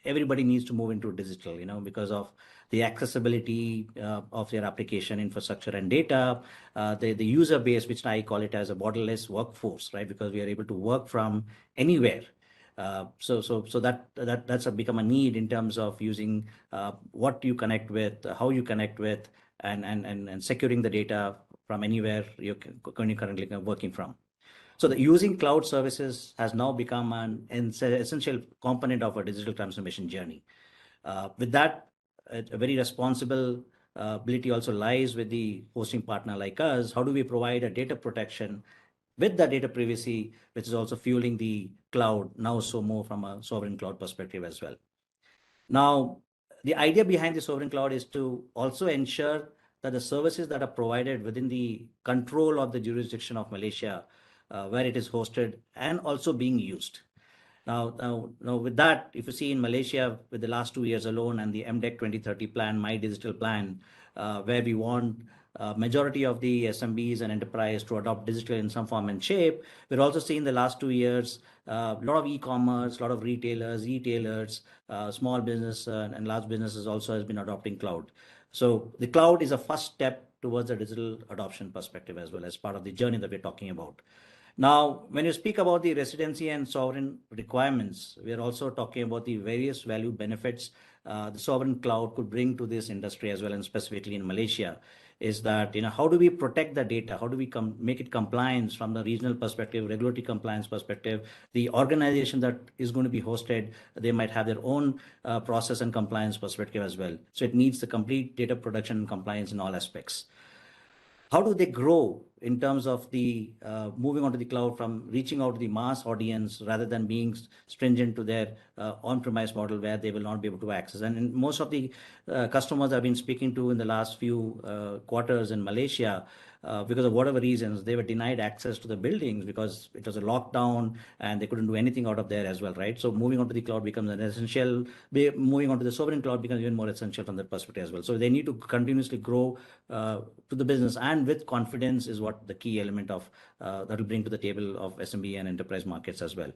everybody needs to move into digital, because of the accessibility of their application infrastructure and data, the user base, which I call it as a borderless workforce, right? Because we are able to work from anywhere. So that's become a need in terms of using what you connect with, how you connect with, and securing the data from anywhere you're currently working from. So the using cloud services has now become an essential component of our digital transformation journey. With that, a very responsible ability also lies with the hosting partner like us. How do we provide a data protection with the data privacy, which is also fueling the cloud now so more from a sovereign cloud perspective as well. Now, the idea behind the sovereign cloud is to also ensure that the services that are provided within the control of the jurisdiction of Malaysia, where it is hosted and also being used. Now, with that, if you see in Malaysia with the last 2 years alone and the MDEC 2030 plan, My Digital Plan, where we want majority of the SMBs and enterprise to adopt digital in some form and shape, we're also seeing the last 2 years, a lot of e-commerce, a lot of retailers, e-tailers, small business and large businesses also has been adopting cloud. So the cloud is a first step towards a digital adoption perspective as well as part of the journey that we're talking about. Now, when you speak about the residency and sovereign requirements, we are also talking about the various value benefits the sovereign cloud could bring to this industry as well, and specifically in Malaysia, is that, how do we protect the data? How do we make it compliance from the regional perspective, regulatory compliance perspective? The organization that is going to be hosted, they might have their own process and compliance perspective as well. So it needs the complete data protection and compliance in all aspects. How do they grow in terms of the moving onto the cloud from reaching out to the mass audience rather than being stringent to their on-premise model where they will not be able to access? And most of the customers I've been speaking to in the last few quarters in Malaysia, because of whatever reasons, they were denied access to the buildings because it was a lockdown and they couldn't do anything out of there as well, right? So moving on to the cloud becomes an essential, moving on to the sovereign cloud becomes even more essential from that perspective as well. So they need to continuously grow to the business, and with confidence is what the key element of that will bring to the table of SMB and enterprise markets as well.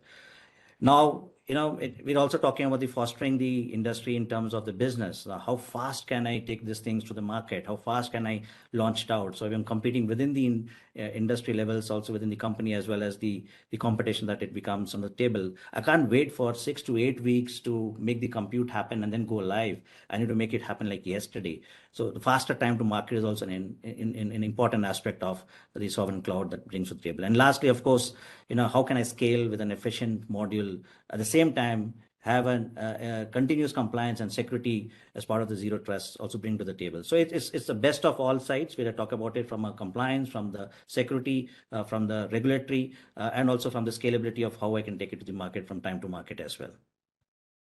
Now, we're also talking about the fostering the industry in terms of the business. How fast can I take these things to the market? How fast can I launch it out? So I'm competing within the industry levels, also within the company, as well as the competition that it becomes on the table. I can't wait for 6 to 8 weeks to make the compute happen and then go live. I need to make it happen like yesterday. So the faster time to market is also an important aspect of the sovereign cloud that brings to the table. And lastly, of course, how can I scale with an efficient module at the same time have a continuous compliance and security as part of the zero trust also bring to the table. So it's the best of all sides. We'll talk about it from a compliance, from the security, from the regulatory, and also from the scalability of how I can take it to the market from time to market as well.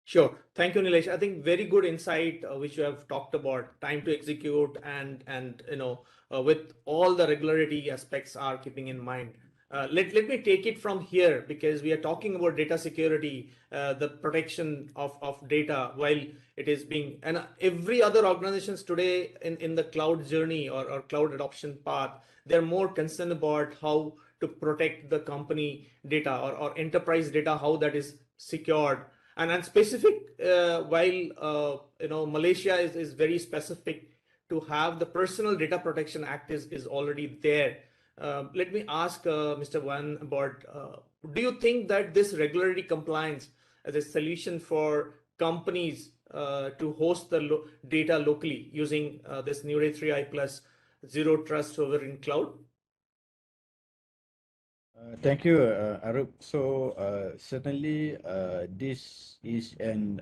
Sure. Thank you, Nilesh. I think very good insight, which you have talked about, time to execute and with all the regularity aspects are keeping in mind. Let me take it from here, because we are talking about data security, the protection of data while it is being, and every other organizations today in the cloud journey or cloud adoption path, they're more concerned about how to protect the company data or enterprise data, how that is secured. And specific, while Malaysia is very specific to have the Personal Data Protection Act is already there. Let me ask Mr. Wan about, do you think that this regulatory compliance as a solution for companies to host the data locally using this NURE 3i plus zero trust sovereign cloud? Thank you, Arup. So certainly this is an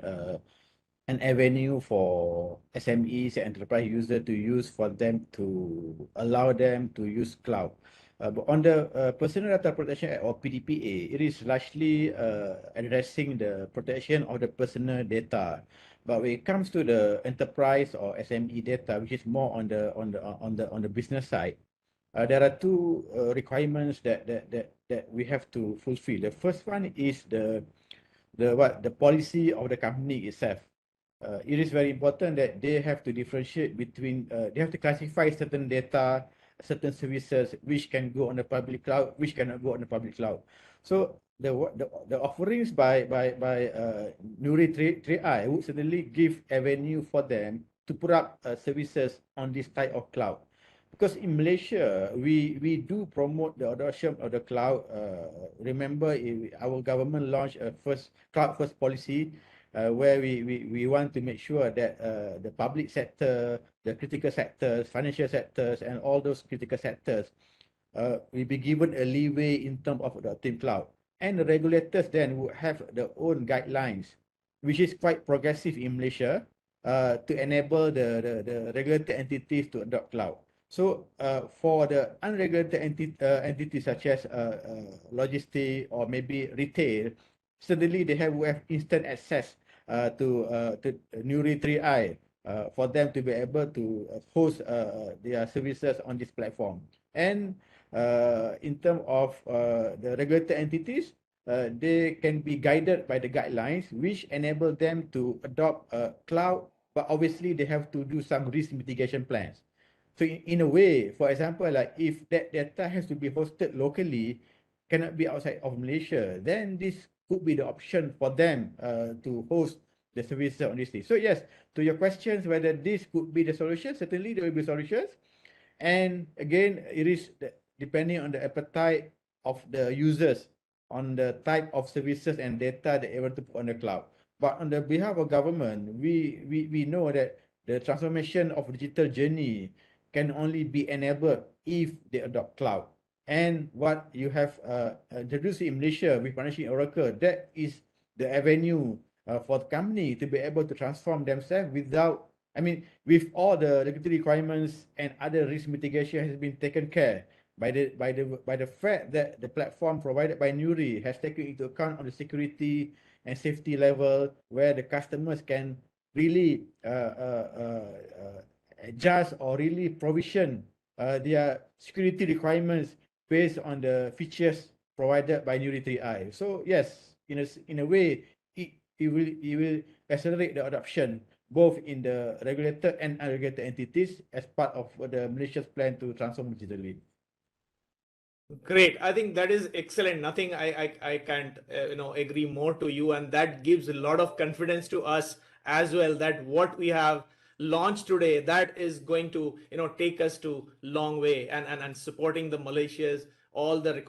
avenue for SMEs and enterprise users to use, for them to allow them to use cloud. But on the Personal Data Protection Act, or PDPA, it is largely addressing the protection of the personal data. But when it comes to the enterprise or SME data, which is more on the business side, there are two requirements that we have to fulfill. The first one is the policy of the company itself. It is very important that they have to differentiate between, they have to classify certain data, certain services, which can go on the public cloud, which cannot go on the public cloud. So the offerings by NURE 3i would certainly give avenue for them to put up services on this type of cloud. Because in Malaysia, we do promote the adoption of the cloud. Remember, our government launched a cloud first policy, where we want to make sure that the public sector, the critical sectors, financial sectors, and all those critical sectors will be given a leeway in terms of adopting cloud. And the regulators then would have their own guidelines, which is quite progressive in Malaysia, to enable the regulated entities to adopt cloud. So for the unregulated entities such as logistics or maybe retail, suddenly they have instant access to NURE 3i for them to be able to host their services on this platform. And in terms of the regulated entities, they can be guided by the guidelines, which enable them to adopt cloud, but obviously they have to do some risk mitigation plans. So in a way, for example, like if that data has to be hosted locally, cannot be outside of Malaysia, then this could be the option for them to host the services on this thing. So yes, to your questions, whether this could be the solution, certainly there will be solutions. And again, it is depending on the appetite of the users on the type of services and data that they want to put on the cloud. But on the behalf of government, we know that the transformation of digital journey can only be enabled if they adopt cloud. And what you have introduced in Malaysia with partnership Oracle, that is the avenue for the company to be able to transform themselves without, with all the regulatory requirements and other risk mitigation has been taken care by the fact that the platform provided by NURE has taken into account on the security and safety level, where the customers can really adjust or really provision their security requirements based on the features provided by NURE 3i. So yes, in a way, it will accelerate the adoption both in the regulated and unregulated entities as part of the Malaysia's plan to transform digitally. Great. I think that is excellent. Nothing I can't agree more to you, and that gives a lot of confidence to us as well, that what we have launched today, that is going to take us to long way, and supporting the Malaysia's all the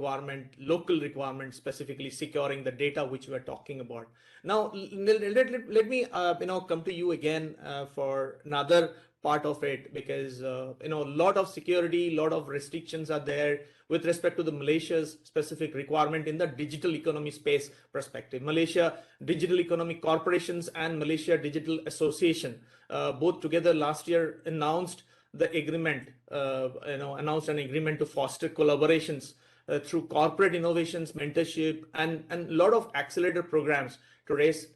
local requirements, specifically securing the data which we are talking about. Now let me come to you again for another part of it, because a lot of security, lot of restrictions are there with respect to the Malaysia's specific requirement in the digital economy space perspective. Malaysia Digital Economic Corporations and Malaysia Digital Association, both together last year announced the agreement, announced an agreement to foster collaborations through corporate innovations, mentorship, and a lot of accelerator programs to raise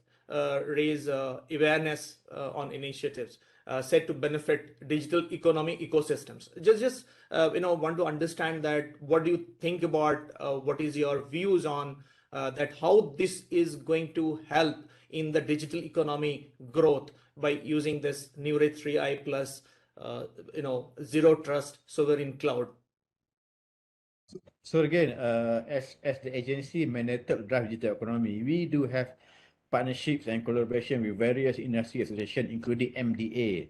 awareness on initiatives. said to benefit digital economy ecosystems. Just want to understand that. What do you think about? What is your views on that? How this is going to help in the digital economy growth by using this NURE 3i plus zero trust sovereign cloud? So again, as the agency mandated to drive digital economy, we do have partnerships and collaboration with various industry associations, including MDA.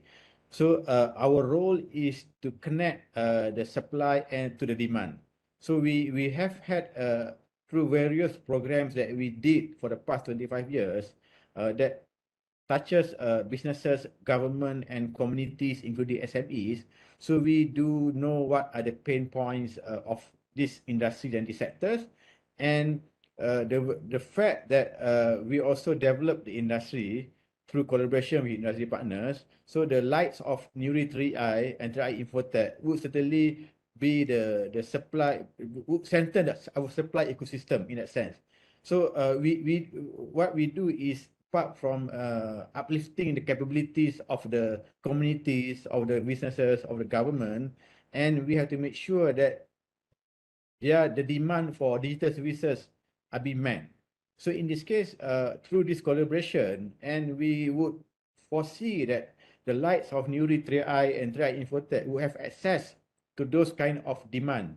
So our role is to connect the supply and to the demand. So we have had through various programs that we did for the past 25 years that touches businesses, government, and communities, including SMEs. So we do know what are the pain points of this industry and these sectors, and the fact that we also develop the industry through collaboration with industry partners. So the likes of NURE 3i and 3iinfotech would certainly be the supply, would center our supply ecosystem in that sense. So what we do is, apart from uplifting the capabilities of the communities, of the businesses, of the government, and we have to make sure that the demand for digital services are being met. So in this case, through this collaboration, and we would foresee that the likes of NURE 3i and 3iinfotech will have access to those kind of demand.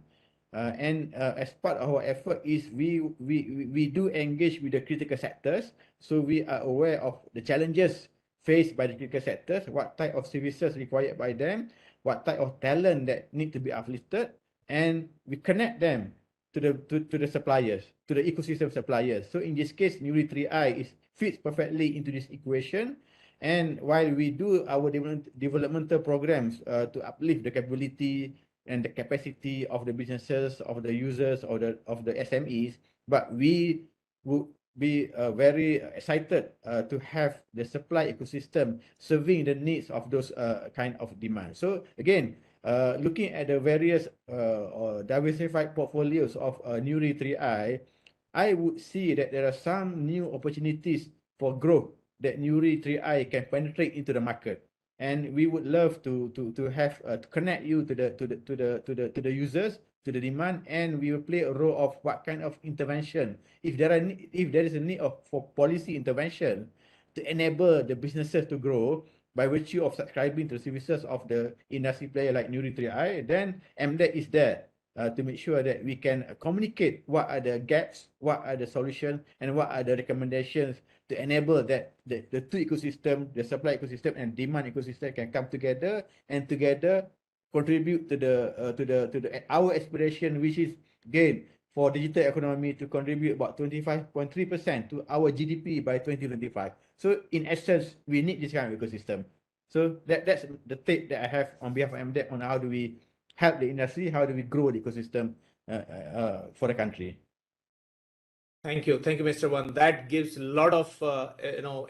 And as part of our effort is we do engage with the critical sectors, so we are aware of the challenges faced by the critical sectors, what type of services required by them, what type of talent that need to be uplifted, and we connect them to the suppliers, to the ecosystem suppliers. So in this case, NURE 3i fits perfectly into this equation. And while we do our developmental programs to uplift the capability and the capacity of the businesses, of the users, of the SMEs, but we would be very excited to have the supply ecosystem serving the needs of those kind of demand. So again, looking at the various diversified portfolios of NURE 3i, I would see that there are some new opportunities for growth that NURE 3i can penetrate into the market. And we would love to have to connect you to the users, to the demand, and we will play a role of what kind of intervention, if there is a need for policy intervention to enable the businesses to grow by virtue of subscribing to the services of the industry player like NURE 3i, then MDEC is there to make sure that we can communicate what are the gaps, what are the solutions, and what are the recommendations to enable that the two ecosystem, the supply ecosystem and demand ecosystem, can come together and together contribute to our aspiration, which is again for digital economy to contribute about 25.3% to our GDP by 2025. So in essence, we need this kind of ecosystem. So that's the take that I have on behalf of MDEC on how do we help the industry, how do we grow the ecosystem for the country. Thank you, Mr. Wan. That gives a lot of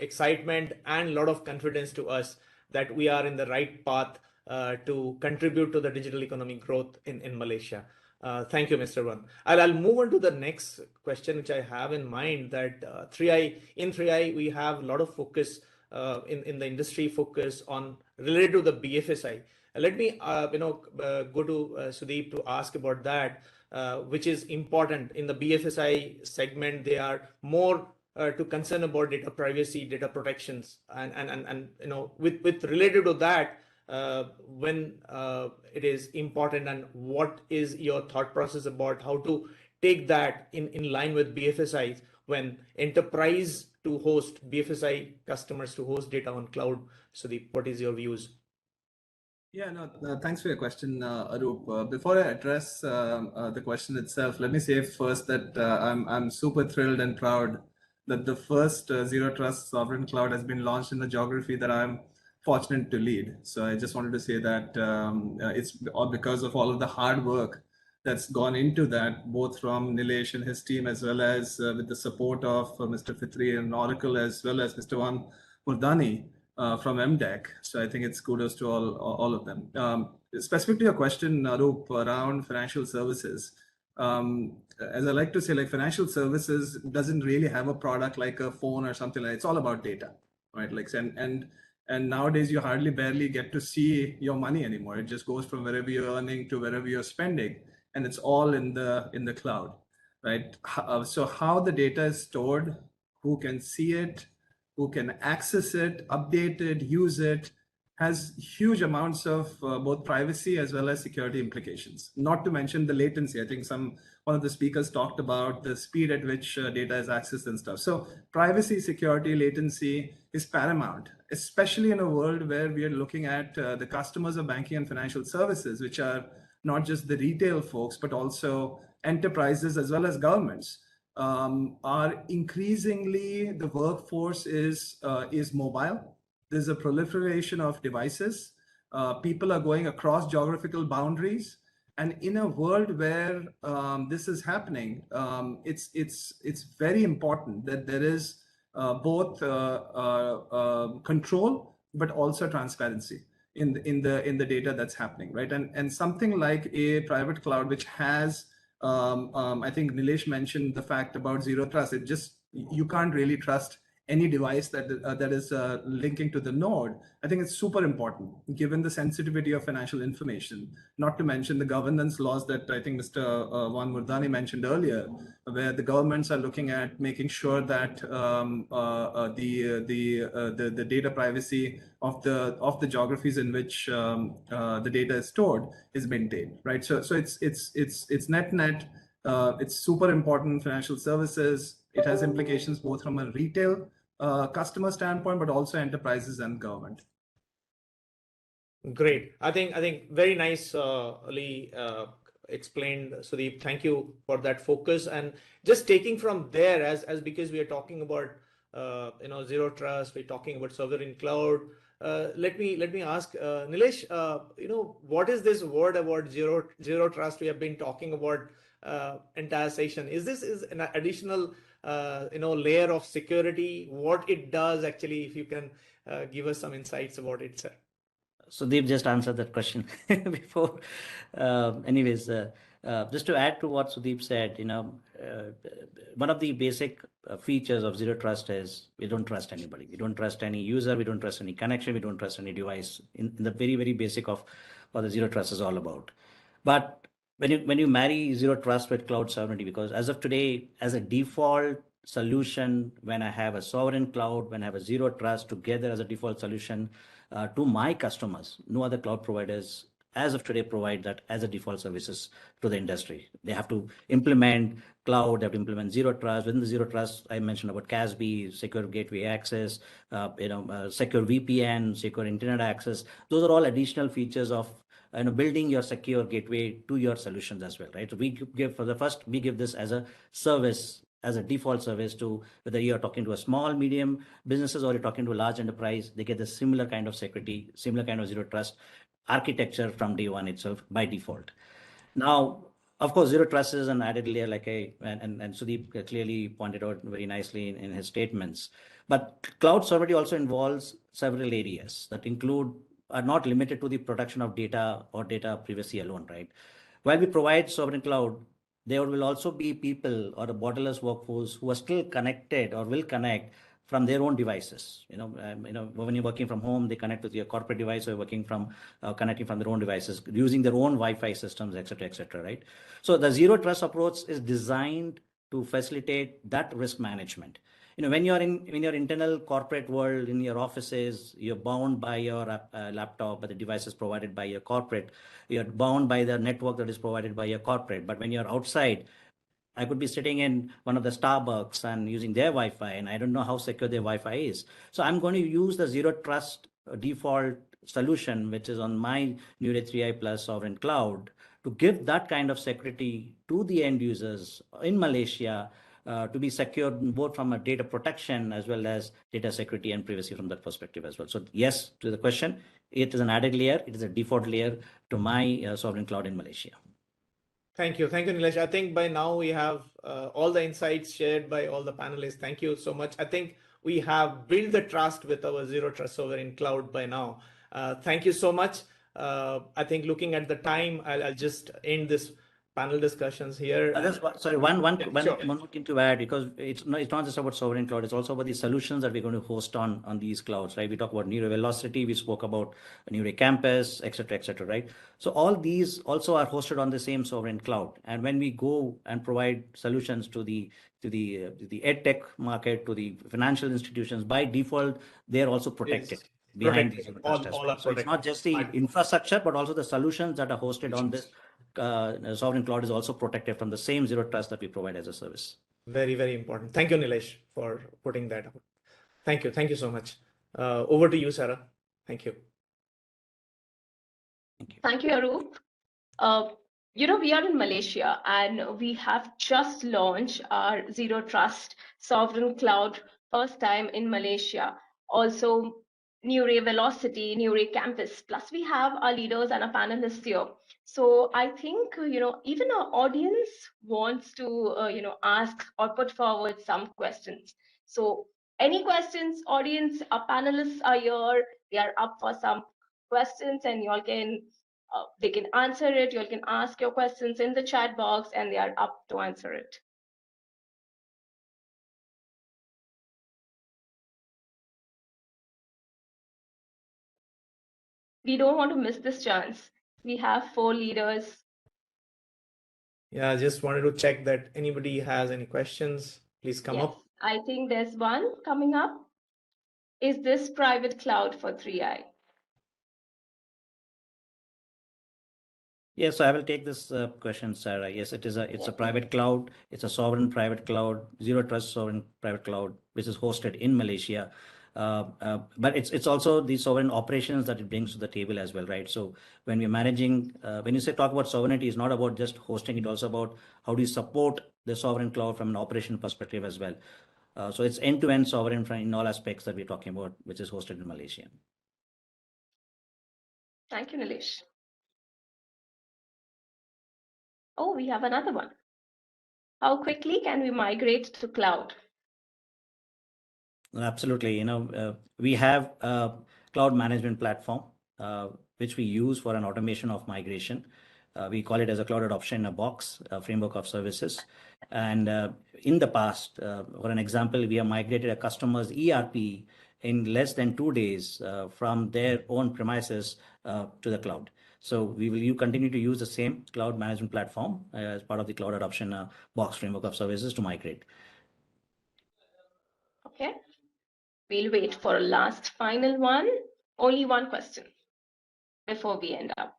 excitement and a lot of confidence to us that we are in the right path to contribute to the digital economic growth in Malaysia. Thank you, Mr. Wan. I'll move on to the next question, which I have in mind. That in 3i we have a lot of focus in the industry focus on related to the BFSI. Let me go to Sudeep to ask about that. Which is important in the BFSI segment. They are more to concern about data privacy, data protections, and with related to that, when it is important, and what is your thought process about how to take that in line with BFSI when enterprise to host BFSI customers to host data on cloud? Sudeep, what is your views? Yeah, no, thanks for your question, Arup. Before I address the question itself, let me say first that I'm super thrilled and proud that the first Zero Trust Sovereign Cloud has been launched in the geography that I'm fortunate to lead. So I just wanted to say that it's all because of all of the hard work that's gone into that, both from Nilesh and his team, as well as with the support of Mr. Fitri and Oracle, as well as Mr. Wan Murdani from MDEC. So I think it's kudos to all of them. Specific to your question, Arup, around financial services, as I like to say, like financial services doesn't really have a product like a phone or something like that. It's all about data, right? Like, and And nowadays, you hardly barely get to see your money anymore. It just goes from wherever you're earning to wherever you're spending, and it's all in the cloud, right? So how the data is stored, who can see it, who can access it, update it, use it, has huge amounts of both privacy as well as security implications. Not to mention the latency. I think one of the speakers talked about the speed at which data is accessed and stuff. So privacy, security, latency is paramount, especially in a world where we are looking at the customers of banking and financial services, which are not just the retail folks, but also enterprises as well as governments. Are increasingly, the workforce is mobile. There's a proliferation of devices. People are going across geographical boundaries. And in a world where this is happening, it's very important that there is both control, but also transparency in the data that's happening, right? And something like a private cloud, which has, I think Nilesh mentioned the fact about zero trust. You can't really trust any device that is linking to the node. I think it's super important given the sensitivity of financial information, not to mention the governance laws that I think Mr. Van Murdani mentioned earlier, where the governments are looking at making sure that the data privacy of the geographies in which the data is stored is maintained, right? So it's net. It's super important financial services. It has implications both from a retail customer standpoint, but also enterprises and government. Great. I think very nicely explained, Sudeep. Thank you for that focus. And just taking from there, as because we are talking about zero trust, we're talking about sovereign cloud. Let me ask Nilesh, what is this word about zero trust we have been talking about entire session? Is an additional layer of security? What it does actually, if you can give us some insights about it, sir. Sudeep just answered that question before. Anyways, just to add to what Sudeep said, one of the basic features of zero trust is we don't trust anybody. We don't trust any user. We don't trust any connection. We don't trust any device. In the very, very basic of what the zero trust is all about. But when you marry zero trust with cloud sovereignty, because as of today, as a default solution, when I have a sovereign cloud, when I have a zero trust together as a default solution to my customers, no other cloud providers as of today provide that as a default services to the industry. They have to implement cloud, they have to implement zero trust. Within the zero trust, I mentioned about CASB, secure gateway access, secure VPN, secure internet access. Those are all additional features of building your secure gateway to your solutions as well, right? So we give this as a service, as a default service to whether you're talking to a small, medium businesses or you're talking to a large enterprise. They get the similar kind of security, similar kind of zero trust architecture from day one itself by default. Now, of course, zero trust is an added layer, and Sudeep clearly pointed out very nicely in his statements. But cloud sovereignty also involves several areas that are not limited to the production of data or data privacy alone, right? While we provide sovereign cloud, there will also be people or a borderless workforce who are still connected or will connect from their own devices. When you're working from home, they connect with your corporate device, or working from connecting from their own devices, using their own Wi-Fi systems, etc., right? So the zero trust approach is designed to facilitate that risk management. When you're in your internal corporate world, in your offices, you're bound by your laptop, by the devices provided by your corporate. You're bound by the network that is provided by your corporate. But when you're outside, I could be sitting in one of the Starbucks and using their Wi-Fi, and I don't know how secure their Wi-Fi is. So I'm going to use the zero trust default solution, which is on my Nure 3i Plus sovereign cloud, to give that kind of security to the end users in Malaysia, to be secure both from a data protection as well as data security and privacy from that perspective as well. So yes, to the question, it is an added layer. It is a default layer to my sovereign cloud in Malaysia. Thank you, Nilesh. I think by now we have all the insights shared by all the panelists. Thank you so much. I think we have built the trust with our zero trust sovereign cloud by now. Thank you so much. I think looking at the time, I'll just end this panel discussions here. Sorry, one more thing to add, because it's not just about sovereign cloud, it's also about the solutions that we're going to host on these clouds, right? We talk about Neuro Velocity, we spoke about Neuro Campus, etc., right? So all these also are hosted on the same sovereign cloud. And when we go and provide solutions to the edtech market, to the financial institutions, by default, they're also protected. Behind these so it's not just the infrastructure, but also the solutions that are hosted on this sovereign cloud is also protected from the same zero trust that we provide as a service. Very, very important. Thank you, Nilesh, for putting that out. Thank you so much. Over to you, Sarah. Thank you. Thank you, Arup. We are in Malaysia and we have just launched our zero trust sovereign cloud first time in Malaysia. Also, Neuro Velocity, Neuro Campus. Plus, we have our leaders and our panelists here. So I think even our audience wants to ask or put forward some questions. So any questions, audience? Our panelists are here. They are up for some questions, and y'all can. They can answer it. You can ask your questions in the chat box and they are up to answer it. We don't want to miss this chance. We have 4 leaders. Yeah, I just wanted to check that anybody has any questions. Please come up. I think there's one coming up. Is this private cloud for 3i? Yes, so I will take this question, Sarah. Yes, it's a private cloud. It's a sovereign private cloud, zero trust sovereign private cloud, which is hosted in Malaysia. But it's also the sovereign operations that it brings to the table as well, right? So when we're managing, when you talk about sovereignty, it's not about just hosting, it's also about how do you support the sovereign cloud from an operation perspective as well. So it's end-to-end sovereign in all aspects that we're talking about, which is hosted in Malaysia. Thank you, Nilesh. Oh, we have another one. How quickly can we migrate to cloud? Absolutely. We have a cloud management platform, which we use for an automation of migration. We call it as a cloud adoption in a box, a framework of services. And in the past, for an example, we have migrated a customer's ERP in less than 2 days from their own premises to the cloud. So you continue to use the same cloud management platform as part of the cloud adoption box framework of services to migrate. Okay. We'll wait for a last final one. Only one question before we end up.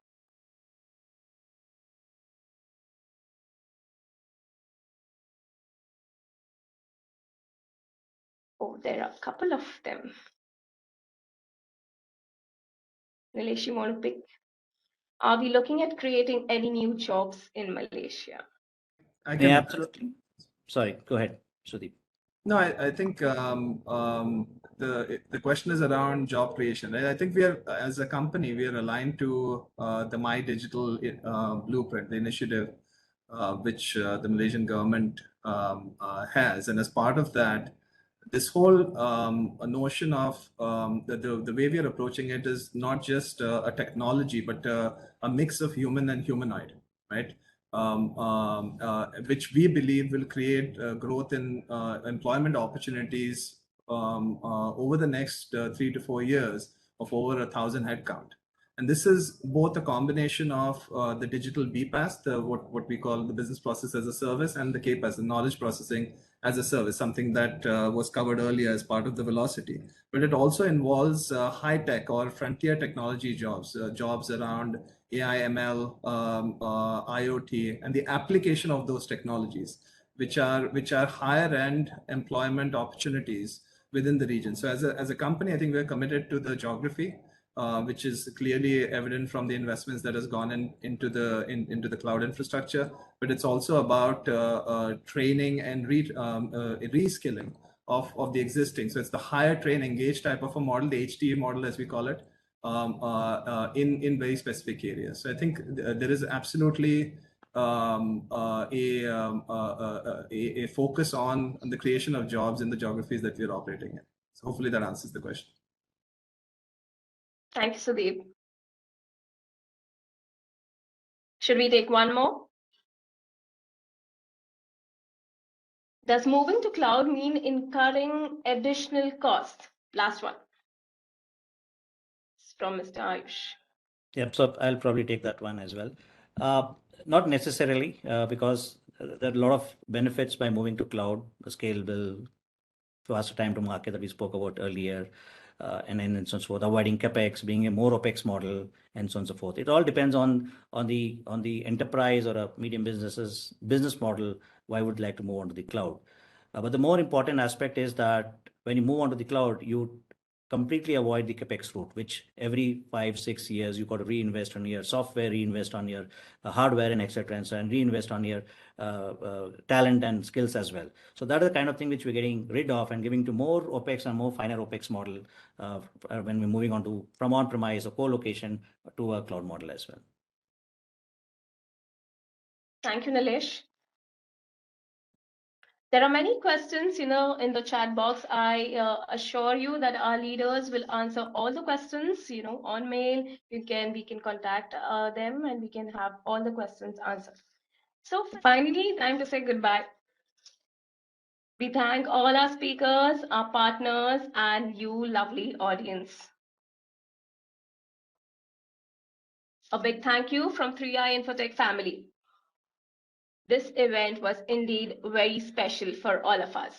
Oh, there are a couple of them. Nilesh, you want to pick? Are we looking at creating any new jobs in Malaysia? Yeah, absolutely. Sorry, go ahead, Sudeep. No, I think the question is around job creation. I think we are, as a company, we are aligned to the My Digital Blueprint, the initiative which the Malaysian government has. And as part of that, this whole notion of the way we are approaching it is not just a technology, but a mix of human and humanoid, right? Which we believe will create growth in employment opportunities over the next 3 to 4 years of over 1,000 headcount. And this is both a combination of the digital BPaaS, what we call the business process as a service, and the KPaaS, the knowledge processing as a service, something that was covered earlier as part of the velocity. But it also involves high-tech or frontier technology jobs, jobs around AI, ML, IoT, and the application of those technologies, which are higher-end employment opportunities within the region. So as a company, I think we're committed to the geography, which is clearly evident from the investments that has gone into the cloud infrastructure. But it's also about training and reskilling of the existing. So it's the higher train engage type of a model, the HTE model as we call it, in very specific areas. So I think there is absolutely a focus on the creation of jobs in the geographies that we're operating in. So hopefully that answers the question. Thank you, Sudeep. Should we take one more? Does moving to cloud mean incurring additional costs? Last one. It's from Mr. Ayush. Yep, so I'll probably take that one as well. Not necessarily, because there are a lot of benefits by moving to cloud, the scalable, faster time to market that we spoke about earlier, and so on and so forth, avoiding capex, being a more opex model, and so on and so forth. It all depends on the enterprise or a medium business's business model. Why would like to move on to the cloud? But the more important aspect is that when you move on to the cloud, you completely avoid the capex route, which every 5-6 years you got to reinvest on your software, reinvest on your hardware and etc. and reinvest on your talent and skills as well. So that is the kind of thing which we're getting rid of and giving to more opex and more finer opex model when we're moving on to from on-premise or co-location to a cloud model as well. Thank you, Nilesh. There are many questions, in the chat box. I assure you that our leaders will answer all the questions, on mail. We can contact them and we can have all the questions answered. So finally, time to say goodbye. We thank all our speakers, our partners, and you lovely audience. A big thank you from 3iinfotech family. This event was indeed very special for all of us.